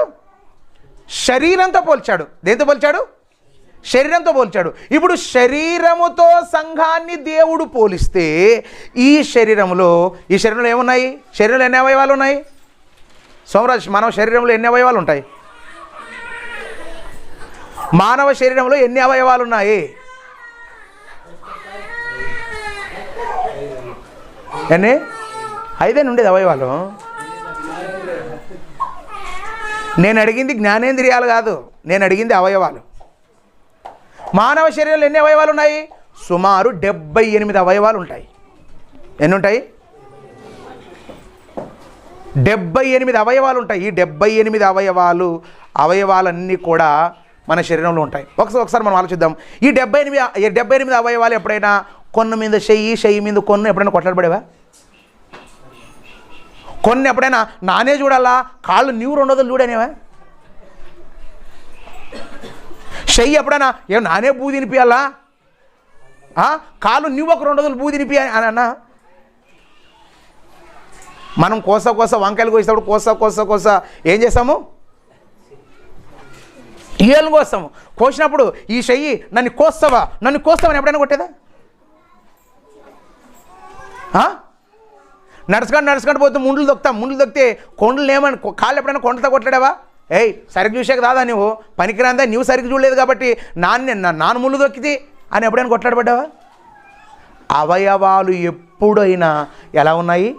శరీరంతో పోల్చాడు. దేంతో పోల్చాడు? శరీరంతో పోల్చాడు. ఇప్పుడు శరీరముతో సంఘాన్ని దేవుడు పోలిస్తే ఈ శరీరంలో ఏమున్నాయి? శరీరంలో ఎన్ని అవయవాలు ఉన్నాయి? సోమరాజ్, మానవ శరీరంలో ఎన్ని అవయవాలు ఉంటాయి? మానవ శరీరంలో ఎన్ని అవయవాలు ఉన్నాయి? ఎన్ని? 5 ఉండేది అవయవాలు. నేను అడిగింది జ్ఞానేంద్రియాలు కాదు, నేను అడిగింది అవయవాలు. మానవ శరీరంలో ఎన్ని అవయవాలు ఉన్నాయి? సుమారు 78 అవయవాలు ఉంటాయి. ఎన్ని ఉంటాయి? 78 అవయవాలు ఉంటాయి. ఈ 78 అవయవాలన్నీ కూడా మన శరీరంలో ఉంటాయి. ఒకసారి మనం ఆలోచిద్దాం. ఈ 78 అవయవాలు ఎప్పుడైనా కొన్ను మీద చెయ్యి మీద కొన్ను ఎప్పుడైనా కొట్లాడబడేవా? కొన్ని ఎప్పుడైనా నానే చూడాలా, కాళ్ళు నీవు 2 వదలు చూడనేవా? చెయ్యి ఎప్పుడైనా నానే బూ తినిపియాలా, కాళ్ళు నువ్వు ఒక 2 వదలు బూ తినిపి అని అన్నా? మనం కోస వంకాయలు కోసేటప్పుడు కోస ఏం చేస్తాము? ఏళ్ళు కోస్తాము. కోసినప్పుడు ఈ చెయ్యి నన్ను కోస్తావని ఎప్పుడైనా కొట్టేదా? నడుచుకుంటూ పోతే ముండ్లు దొక్కితే కొండలు ఏమని కాళ్ళు ఎప్పుడైనా కొండలతో కొట్టడావా? సరిగ్గా చూసాక దాదా నువ్వు పనికిరాందా, నువ్వు సరిగ్గా చూడలేదు కాబట్టి నాన్న ముళ్ళు దొక్కితే అని ఎప్పుడైనా కొట్లాడబడ్డావా? అవయవాలు ఎప్పుడైనా ఎలా ఉన్నాయి?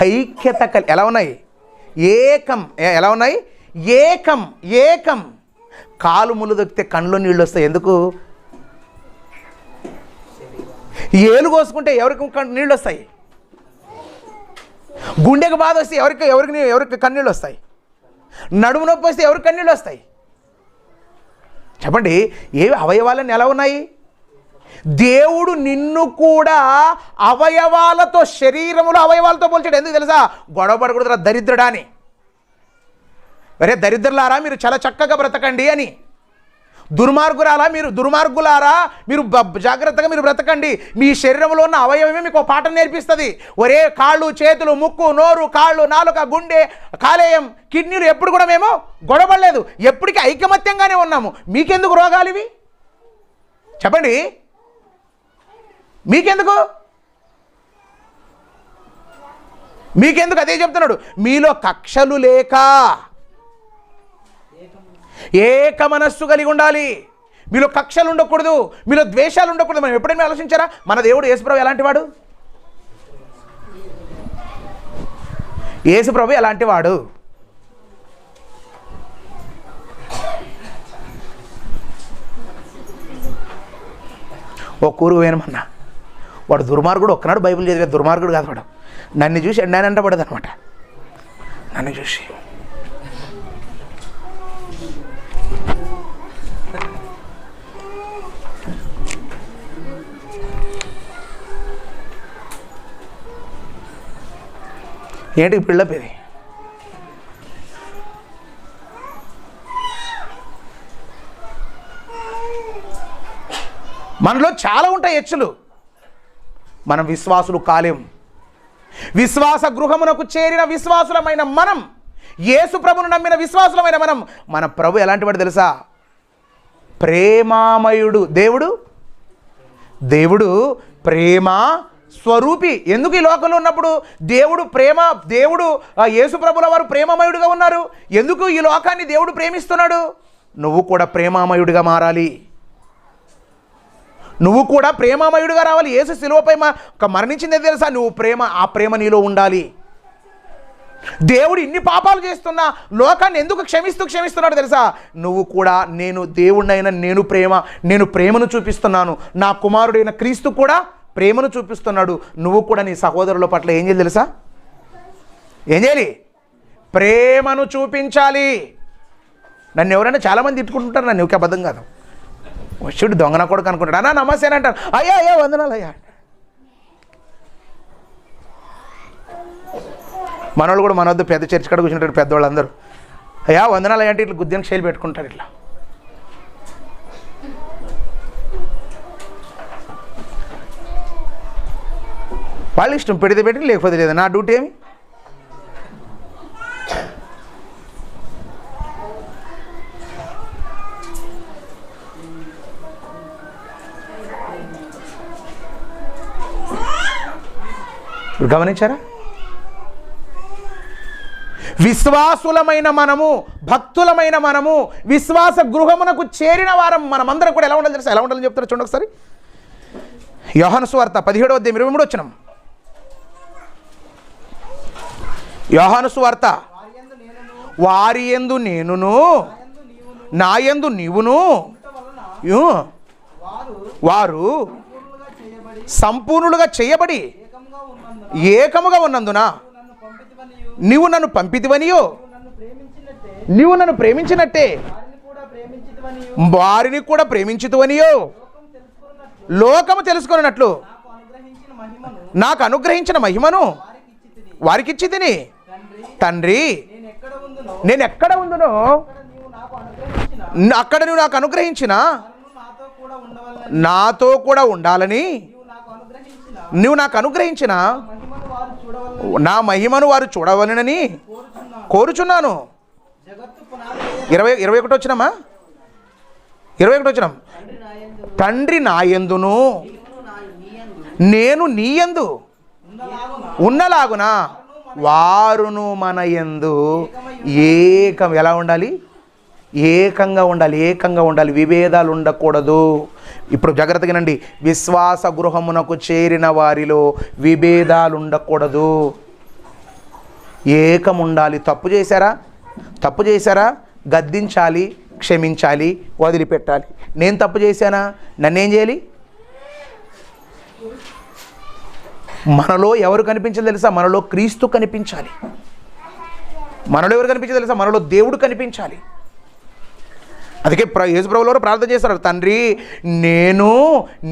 ఐక్యత ఎలా ఉన్నాయి? ఏకం. ఎలా ఉన్నాయి? ఏకం. కాలు ముళ్ళు దొక్కితే కళ్ళలో నీళ్ళు వస్తాయి. ఎందుకు? ఏలు కోసుకుంటే ఎవరికి నీళ్ళు వస్తాయి? గుండెకు బాధ వస్తే ఎవరికి కన్నీళ్ళు వస్తాయి? నడుము నొప్పి వస్తే ఎవరికి కన్నీళ్ళు వస్తాయి? చెప్పండి, ఏవి అవయవాలన్నీ ఎలా ఉన్నాయి? దేవుడు నిన్ను కూడా అవయవాలతో, శరీరములో అవయవాలతో పోల్చాడు. ఎందుకు తెలుసా? గొడవ పడకూడదురా దరిద్రుడా అని. అరే దరిద్రులారా మీరు చాలా చక్కగా బ్రతకండి అని. దుర్మార్గులారా మీరు జాగ్రత్తగా మీరు బ్రతకండి. మీ శరీరంలో ఉన్న అవయవమే మీకు పాఠం నేర్పిస్తుంది. ఒరే కాళ్ళు, చేతులు, ముక్కు, నోరు, కాళ్ళు, నాలుక, గుండె, కాలేయం, కిడ్నీలు ఎప్పుడు కూడా మేము గొడవలేదు. ఎప్పటికీ ఐకమత్యంగానే ఉన్నాము. మీకెందుకు రోగాలు ఇవి? చెప్పండి, మీకెందుకు? అదే చెప్తున్నాడు. మీలో కక్షలు లేక ఏక మనస్సు కలిగి ఉండాలి. మీలో కక్షలు ఉండకూడదు, మీలో ద్వేషాలు ఉండకూడదు. మనం ఎప్పుడైనా ఆలోచించారా? మన దేవుడు యేసుప్రభు ఎలాంటి వాడు? యేసుప్రభు ఎలాంటి వాడు? ఓ కూరు వేయనమన్నా, వాడు దుర్మార్గుడు. ఒక్కనాడు బైబిల్ చదివే దుర్మార్గుడు కాదు వాడు. నన్ను చూసి ఎండానంట పడదు అనమాట. నన్ను చూసి ఏంటి బిల్డప్ ఇది? మనలో చాలా ఉంటాయి హెచ్చులు. మనం విశ్వాసులు కాలేం. విశ్వాస గృహమునకు చేరిన విశ్వాసులమైన మనం, యేసు ప్రభును నమ్మిన విశ్వాసులమైన మనం, మన ప్రభు ఎలాంటి వాడు తెలుసా? ప్రేమామయుడు. దేవుడు ప్రేమ స్వరూపి. ఎందుకు ఈ లోకంలో ఉన్నప్పుడు దేవుడు యేసు ప్రభుల వారు ప్రేమమయుడిగా ఉన్నారు. ఎందుకు ఈ లోకాన్ని దేవుడు ప్రేమిస్తున్నాడు? నువ్వు కూడా ప్రేమామయుడిగా మారాలి. నువ్వు కూడా ప్రేమామయుడిగా రావాలి. యేసు శిలువపై మరణించిందే తెలుసా? ఆ ప్రేమ నీలో ఉండాలి. దేవుడు ఇన్ని పాపాలు చేస్తున్నా లోకాన్ని ఎందుకు క్షమిస్తున్నాడు తెలుసా? నువ్వు కూడా నేను దేవుడినైనా నేను ప్రేమను చూపిస్తున్నాను, నా కుమారుడైన క్రీస్తు కూడా ప్రేమను చూపిస్తున్నాడు. నువ్వు కూడా నీ సహోదరుల పట్ల ఏం చేయాలి తెలుసా? ఏం చేయాలి? ప్రేమను చూపించాలి. నన్ను ఎవరైనా చాలామంది తిట్టుకుంటుంటారు, నన్ను ఎవరికి అబద్ధం కాదు. వచ్చుడు దొంగన కొడుకు అనుకుంటాడు. అన్నా నమస్తే అని అంటారు. అయ్యా వందనాలు అయ్యా. మనోళ్ళు కూడా మన వద్ద పెద్ద చర్చి కాడ కూర్చుంటారు పెద్దవాళ్ళు అందరూ. అయ్యా వందనాలు అంటే ఇట్లా గుద్దిన శైలి పెట్టుకుంటారు. ఇట్లా వాళ్ళు ఇష్టం, పెడితే పెట్టి లేకపోతే లేదు. నా డ్యూటీ ఏమి? ఇప్పుడు గమనించారా? విశ్వాసులమైన మనము, భక్తులమైన మనము, విశ్వాస గృహమునకు చేరిన వారం మనమందరం కూడా ఎలా ఉండాలి తెలుసా? ఎలా ఉండాలని చెప్తారు చూడండి ఒకసారి. యోహాను సువార్త 17:23 యోహాను సువార్త, వారి యందు నేనును నా యందు నీవును వారు సంపూర్ణులుగా చేయబడి ఏకముగా ఉన్నందున నీవు నన్ను పంపితివనియో, నీవు నన్ను ప్రేమించినట్టే వారిని కూడా ప్రేమించితివనియో లోకము తెలుసుకున్నట్లు నాకు అనుగ్రహించిన మహిమను వారికిచ్చి తిని. తండ్రి నేను ఎక్కడ ఉందునో అక్కడ నువ్వు నాకు అనుగ్రహించిన, నాతో కూడా ఉండాలని నువ్వు నాకు అనుగ్రహించిన నా మహిమను వారు చూడవలనని కోరుచున్నాను. 21 వచ్చినమ్మా, 21 వచ్చినాం. తండ్రి నా యందును నేను నీ యందు ఉన్నలాగున వారును మన యందు ఎలా ఉండాలి? ఏకంగా ఉండాలి. విభేదాలు ఉండకూడదు. ఇప్పుడు జాగ్రత్తగా వినండి. విశ్వాస గృహమునకు చేరిన వారిలో విభేదాలు ఉండకూడదు. ఏకం ఉండాలి. తప్పు చేశారా గద్దించాలి, క్షమించాలి, వదిలిపెట్టాలి. నేను తప్పు చేశానా? నన్నేం చేయాలి? మనలో ఎవరు కనిపించాలి తెలుసా? మనలో క్రీస్తు కనిపించాలి. మనలో ఎవరు కనిపించాలి తెలుసా? మనలో దేవుడు కనిపించాలి. అందుకే యేసుప్రభువు వారు ప్రార్థన చేస్తారు, తండ్రి నేను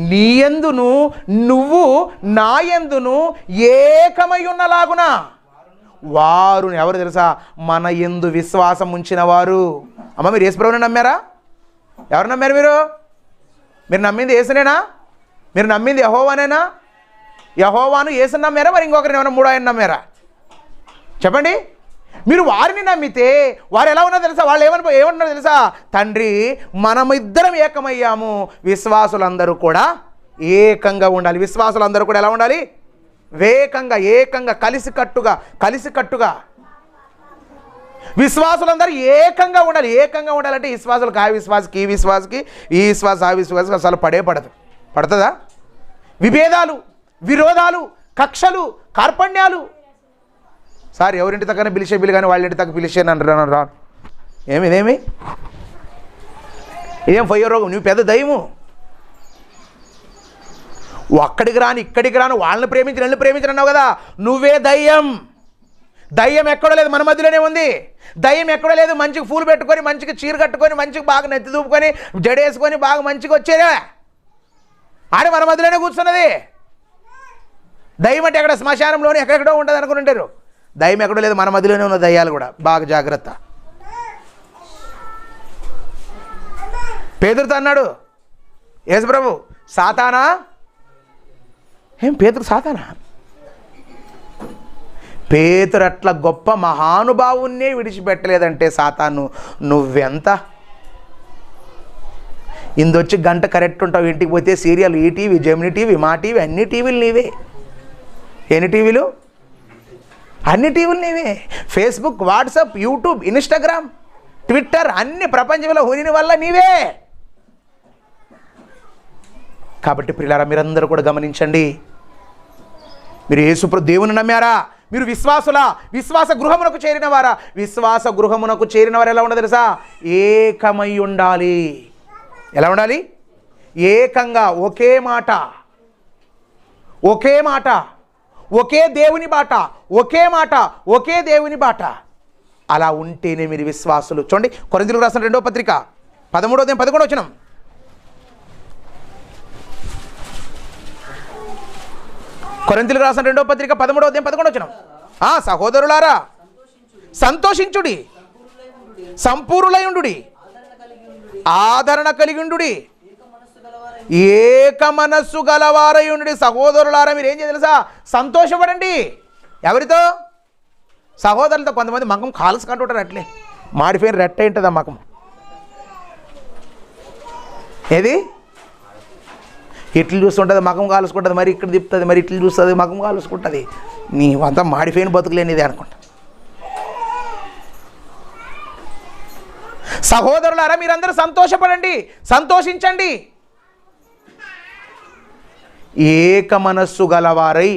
నీ యందును నువ్వు నా యందును ఏకమై ఉన్నలాగున వారు ఎవరు తెలుసా? మన యందు విశ్వాసం ఉంచిన వారు. అమ్మ మీరు యేసుప్రభువుని నమ్మారా? ఎవరు నమ్మారు? మీరు నమ్మింది యేసునేనా? మీరు నమ్మింది యెహోవానేనా? యెహోవాను యేసుని నమ్మారా? మరి ఇంకొకరిని ఏమైనా మూడో ఆయన నమ్మారా? చెప్పండి. మీరు వారిని నమ్మితే వారు ఎలా ఉన్నారో తెలుసా? వాళ్ళు ఏమంటున్నారో తెలుసా? తండ్రి మనమిద్దరం ఏకమయ్యాము, విశ్వాసులందరూ కూడా ఏకంగా ఉండాలి. విశ్వాసులందరూ కూడా ఎలా ఉండాలి? ఏకంగా కలిసికట్టుగా విశ్వాసులందరూ ఏకంగా ఉండాలంటే విశ్వాసులకు ఆ విశ్వాసకి, ఈ విశ్వాసకి, ఈ విశ్వాస ఆ విశ్వాసకి అసలు పడుతుందా? విభేదాలు, విరోధాలు, కక్షలు, కార్పణ్యాలు. సార్ ఎవరింటి తగ్గన పిలిచే బిల్లు కానీ వాళ్ళ ఇంటి తగ్గ పిలిచేను రాను. ఇదేమి ఫయ్యో రోగం? నువ్వు పెద్ద దయ్యము. అక్కడికి రాను వాళ్ళని ప్రేమించను అన్నావు కదా, నువ్వే దయ్యం ఎక్కడో లేదు, మన మధ్యలోనే ఉంది. దయ్యం ఎక్కడో లేదు. మంచిగా పూలు పెట్టుకొని, మంచిగా చీర కట్టుకొని, మంచిగా బాగా నెత్తి దూపుకొని, జడేసుకొని బాగా మంచిగా వచ్చేదే ఆడ మన మధ్యలోనే కూర్చున్నది. దయ్యం అంటే ఎక్కడ శ్మశానంలోనే ఎక్కడెక్కడో ఉంటుంది అనుకుంటారు. దయ్యం ఎక్కడో లేదు, మన మధ్యలోనే ఉన్న దయ్యాలు కూడా. బాగా జాగ్రత్త. పేతురుతో అన్నాడు యేసుప్రభు, సాతానా? పేతురు సాతానా? పేతురు అట్లా గొప్ప మహానుభావున్నే విడిచిపెట్టలేదంటే సాతాను నువ్వెంత? ఇందొచ్చి గంట కరెక్ట్ ఉంటావు, ఇంటికి పోతే సీరియల్, ఈటీవీ, జెమిని టీవీ, మా టీవీ, అన్ని టీవీలు నీవే. ఎన్ని టీవీలు? అన్ని టీవీలు నీవే. Facebook, WhatsApp, YouTube, Instagram, Twitter, అన్ని ప్రపంచంలో హుని వల్ల నీవే. కాబట్టి ప్రియులారా, మీరందరూ కూడా గమనించండి. మీరు యేసుప్రభు దేవుని నమ్మారా? మీరు విశ్వాసులా? విశ్వాస గృహమునకు చేరిన వారా? విశ్వాస గృహమునకు చేరిన వారు ఎలా ఉండాలి తెలుసా? ఏకమై ఉండాలి. ఎలా ఉండాలి? ఏకంగా, ఒకే మాట, ఒకే మాట, ఒకే దేవుని బాట, ఒకే మాట, ఒకే దేవుని బాట. అలా ఉంటేనే మీరు విశ్వాసులు. చూడండి, కొరింథీయులకు రాసిన 2వ పత్రిక 13వ అధ్యాయం 11వ వచనం. కొరింథీయులకు రాసిన 2వ పత్రిక 13వ అధ్యాయం 11వ వచనం. సహోదరులారా, సంతోషించుడి, సంపూర్ణులై ఉండుడి, ఆదరణ కలిగి ఉండుడి, ఏక మనస్సు గలవారై ఉండుడి. సహోదరులారా, మీరు ఏం చేయాలి తెలుసా? సంతోషపడండి. ఎవరితో? సహోదరులతో. కొంతమంది మకం కాల్చుకుంటుంటారు, అట్లే మాడిపోయిన రెట్ట ఉంటుంది ఆ మకం. ఏది? ఇట్లు చూస్తుంటుంది, మకం కాలుసుకుంటుంది, మరి ఇక్కడ తిప్పుతుంది, మరి ఇట్లు చూస్తుంది, మకం కాలుసుకుంటుంది. నీ అంతా మాడిపోయిన బతుకులేనిదే అనుకుంటా. సహోదరులారా, మీరందరూ సంతోషపడండి, సంతోషించండి, ఏక మనస్సు గలవారై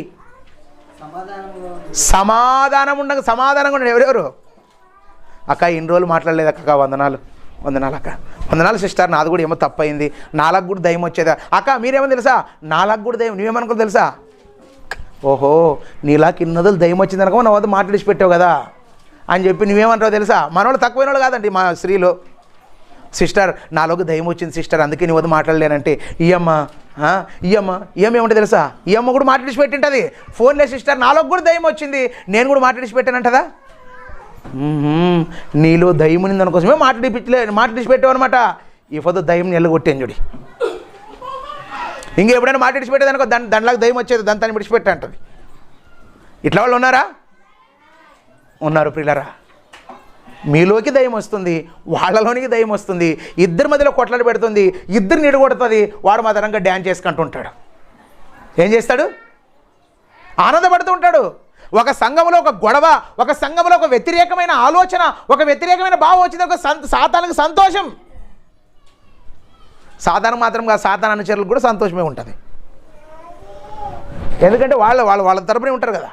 సమాధానంగా ఉండండి. ఎవరెవరు? అక్క ఇన్ని రోజులు మాట్లాడలేదు అక్క, వందనాలు అక్క, వందనాలు సిస్టర్, నాది కూడా ఏమో తప్పయింది, నాలకు కూడా దయ్యం వచ్చేదా అక్క. మీరేమో తెలుసా? నాలకు కూడా దయ్యం. నువ్వేమనుకో తెలుసా? ఓహో, నీలాకి ఇన్ని రోజులు దయ్యం వచ్చింది అనుకో, నా వద్ద మాట్లాడిచి పెట్టావు కదా అని చెప్పి నువ్వేమంటావు తెలుసా? మనోళ్ళు తక్కువైన వాళ్ళు కాదండి, మా స్త్రీలు. సిస్టర్, నాలోకి దయ్యం వచ్చింది సిస్టర్, అందుకే నీ వద్ద మాట్లాడలేనంటే, ఈయమ్మ ఏమంటే తెలుసా? ఈ అమ్మ కూడా మాట్లాడిచి పెట్టింటుంది. ఫోన్లే సిస్టర్, నాలోకి కూడా దయ్యం వచ్చింది, నేను కూడా మాట్లాడిచి పెట్టానంటదా? నీలో దయ్యం ఉంది దానికోసమే మాట్లాడిచి పెట్టావు అనమాట. ఈ పొద్దు దయ్యం నిలగొట్టాను చూడి. ఇంకెప్పుడైనా మాట్లాడిచి పెట్టేదనుకో, దానిలాగా దయ్యం వచ్చేది, దాని తను విడిచిపెట్టా అంటుంది. ఇట్లా వాళ్ళు ఉన్నారా? ఉన్నారు ప్రియులారా. మీలోకి దయ్యం వస్తుంది, వాళ్ళలోనికి దయ్యం వస్తుంది, ఇద్దరి మధ్యలో కొట్లాడి పెడుతుంది, ఇద్దరు నిడగొడుతుంది. వాడు మాత్రంగా డ్యాన్స్ చేసుకుంటూ ఉంటాడు. ఏం చేస్తాడు? ఆనందపడుతూ ఉంటాడు. ఒక సంఘంలో ఒక గొడవ, ఒక సంఘంలో ఒక వ్యతిరేకమైన ఆలోచన, ఒక వ్యతిరేకమైన భావం వచ్చింది, ఒక సాతానికి సంతోషం. సాధారణ మాత్రంగా సాతాన అనుచరులకు కూడా సంతోషమే ఉంటుంది. ఎందుకంటే వాళ్ళ తరపునే ఉంటారు కదా.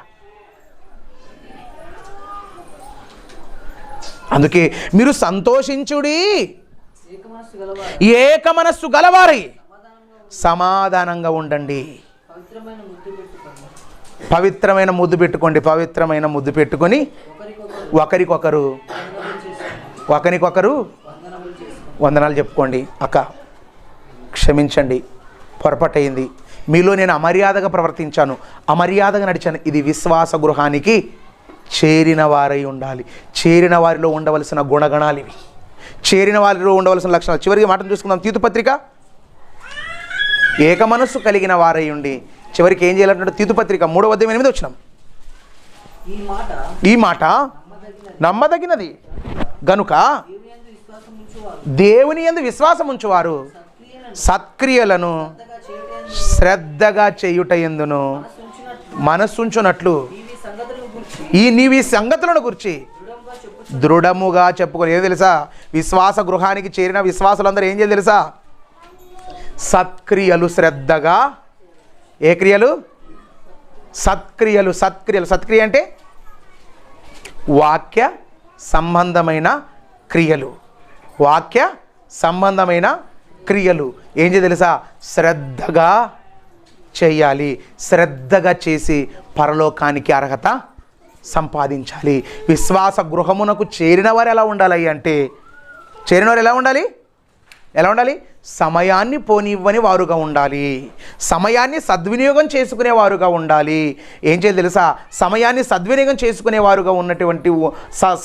అందుకే మీరు సంతోషించుడి, ఏక మనస్సు గలవారై సమాధానంగా ఉండండి. పవిత్రమైన ముద్దు పెట్టుకోండి. పవిత్రమైన ముద్దు పెట్టుకొని ఒకరికొకరు వందనాలు చెప్పుకోండి. అక్క క్షమించండి, పొరపాటయింది, మీలో నేను అమర్యాదగా ప్రవర్తించాను, అమర్యాదగా నడిచాను. ఇది విశ్వాస గృహానికి చేరిన వారై ఉండాలి. చేరిన వారిలో ఉండవలసిన గుణగణాలు ఇవి, చేరిన వారిలో ఉండవలసిన లక్షణాలు. చివరికి మాటను చూసుకుందాం. తీతు పత్రిక. ఏక మనస్సు కలిగిన వారై ఉండి చివరికి ఏం చేయాలంటే తీతు పత్రిక 3వ అధ్యాయం 8వ వచనం. ఈ మాట నమ్మదగినది గనుక దేవుని యందు విశ్వాసం ఉంచువారు సత్క్రియలను శ్రద్ధగా చేయుట యందును మనస్సుంచునట్లు నీవి సంగతులను గురించి దృఢముగా చెప్పుకొని. ఏం తెలుసా? విశ్వాస గృహానికి చేరిన విశ్వాసులందరూ ఏం చేయాలి తెలుసా? సత్క్రియలు శ్రద్ధగా. ఏ క్రియలు? సత్క్రియలు. సత్క్రియ అంటే వాక్య సంబంధమైన క్రియలు. వాక్య సంబంధమైన క్రియలు ఏం చేయాలి తెలుసా? శ్రద్ధగా చేయాలి. శ్రద్ధగా చేసి పరలోకానికి అర్హత సంపాదించాలి. విశ్వాస గృహమునకు చేరిన వారు ఎలా ఉండాలి అంటే, చేరిన వారు ఎలా ఉండాలి? సమయాన్ని పోనివ్వని వారుగా ఉండాలి. సమయాన్ని సద్వినియోగం చేసుకునేవారుగా ఉండాలి. ఏం చేయాలి తెలుసా? సమయాన్ని సద్వినియోగం చేసుకునేవారుగా ఉన్నటువంటి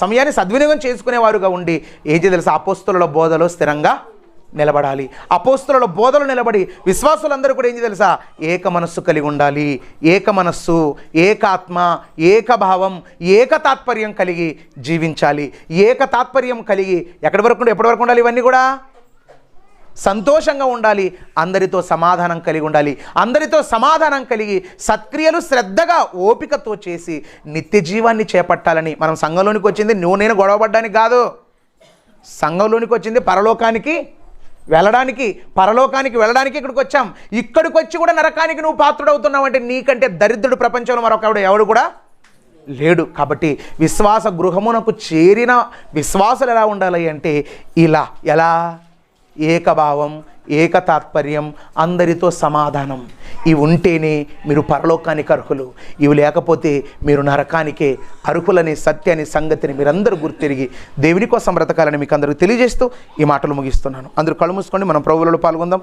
సమయాన్ని సద్వినియోగం చేసుకునేవారుగా ఉండి ఏం చేయాలి తెలుసా? అపోస్తలుల బోధలో స్థిరంగా నిలబడాలి. అపోస్తలుల బోధలు నిలబడి విశ్వాసులందరూ కూడా ఏం చేయాలి తెలుసా? ఏక మనస్సు కలిగి ఉండాలి. ఏక మనస్సు, ఏకాత్మ, ఏకభావం, ఏక తాత్పర్యం కలిగి జీవించాలి. ఏక తాత్పర్యం కలిగి ఎప్పటి వరకు ఉండాలి? ఇవన్నీ కూడా సంతోషంగా ఉండాలి, అందరితో సమాధానం కలిగి ఉండాలి. అందరితో సమాధానం కలిగి సత్క్రియలు శ్రద్ధగా ఓపికతో చేసి నిత్య జీవాన్ని చేపట్టాలని. మనం సంఘంలోనికి వచ్చింది నువ్వు నేను గొడవపడ్డానికి కాదు. సంఘంలోనికి వచ్చింది పరలోకానికి వెళ్ళడానికి ఇక్కడికి వచ్చాం. ఇక్కడికి వచ్చి కూడా నరకానికి నువ్వు పాత్రుడవుతున్నావు అంటే నీకంటే దరిద్రుడు ప్రపంచంలో మరొకడు ఎవడు కూడా లేడు. కాబట్టి విశ్వాస గృహమునకు చేరిన విశ్వాసులు ఎలా ఉండాలి అంటే ఎలా ఏకభావం, ఏకతాత్పర్యం, అందరితో సమాధానం. ఇవి ఉంటేనే మీరు పరలోకానికి అర్హులు. ఇవి లేకపోతే మీరు నరకానికే అర్హులనే సత్యాన్ని సంగతిని మీరందరూ గుర్తిరిగి దేవుని కోసం బ్రతకాలని మీకు అందరూ తెలియజేస్తూ ఈ మాటలు ముగిస్తున్నాను. అందరూ కళ్ళు మూసుకోండి, మనం ప్రభువులలో పాల్గొందాం.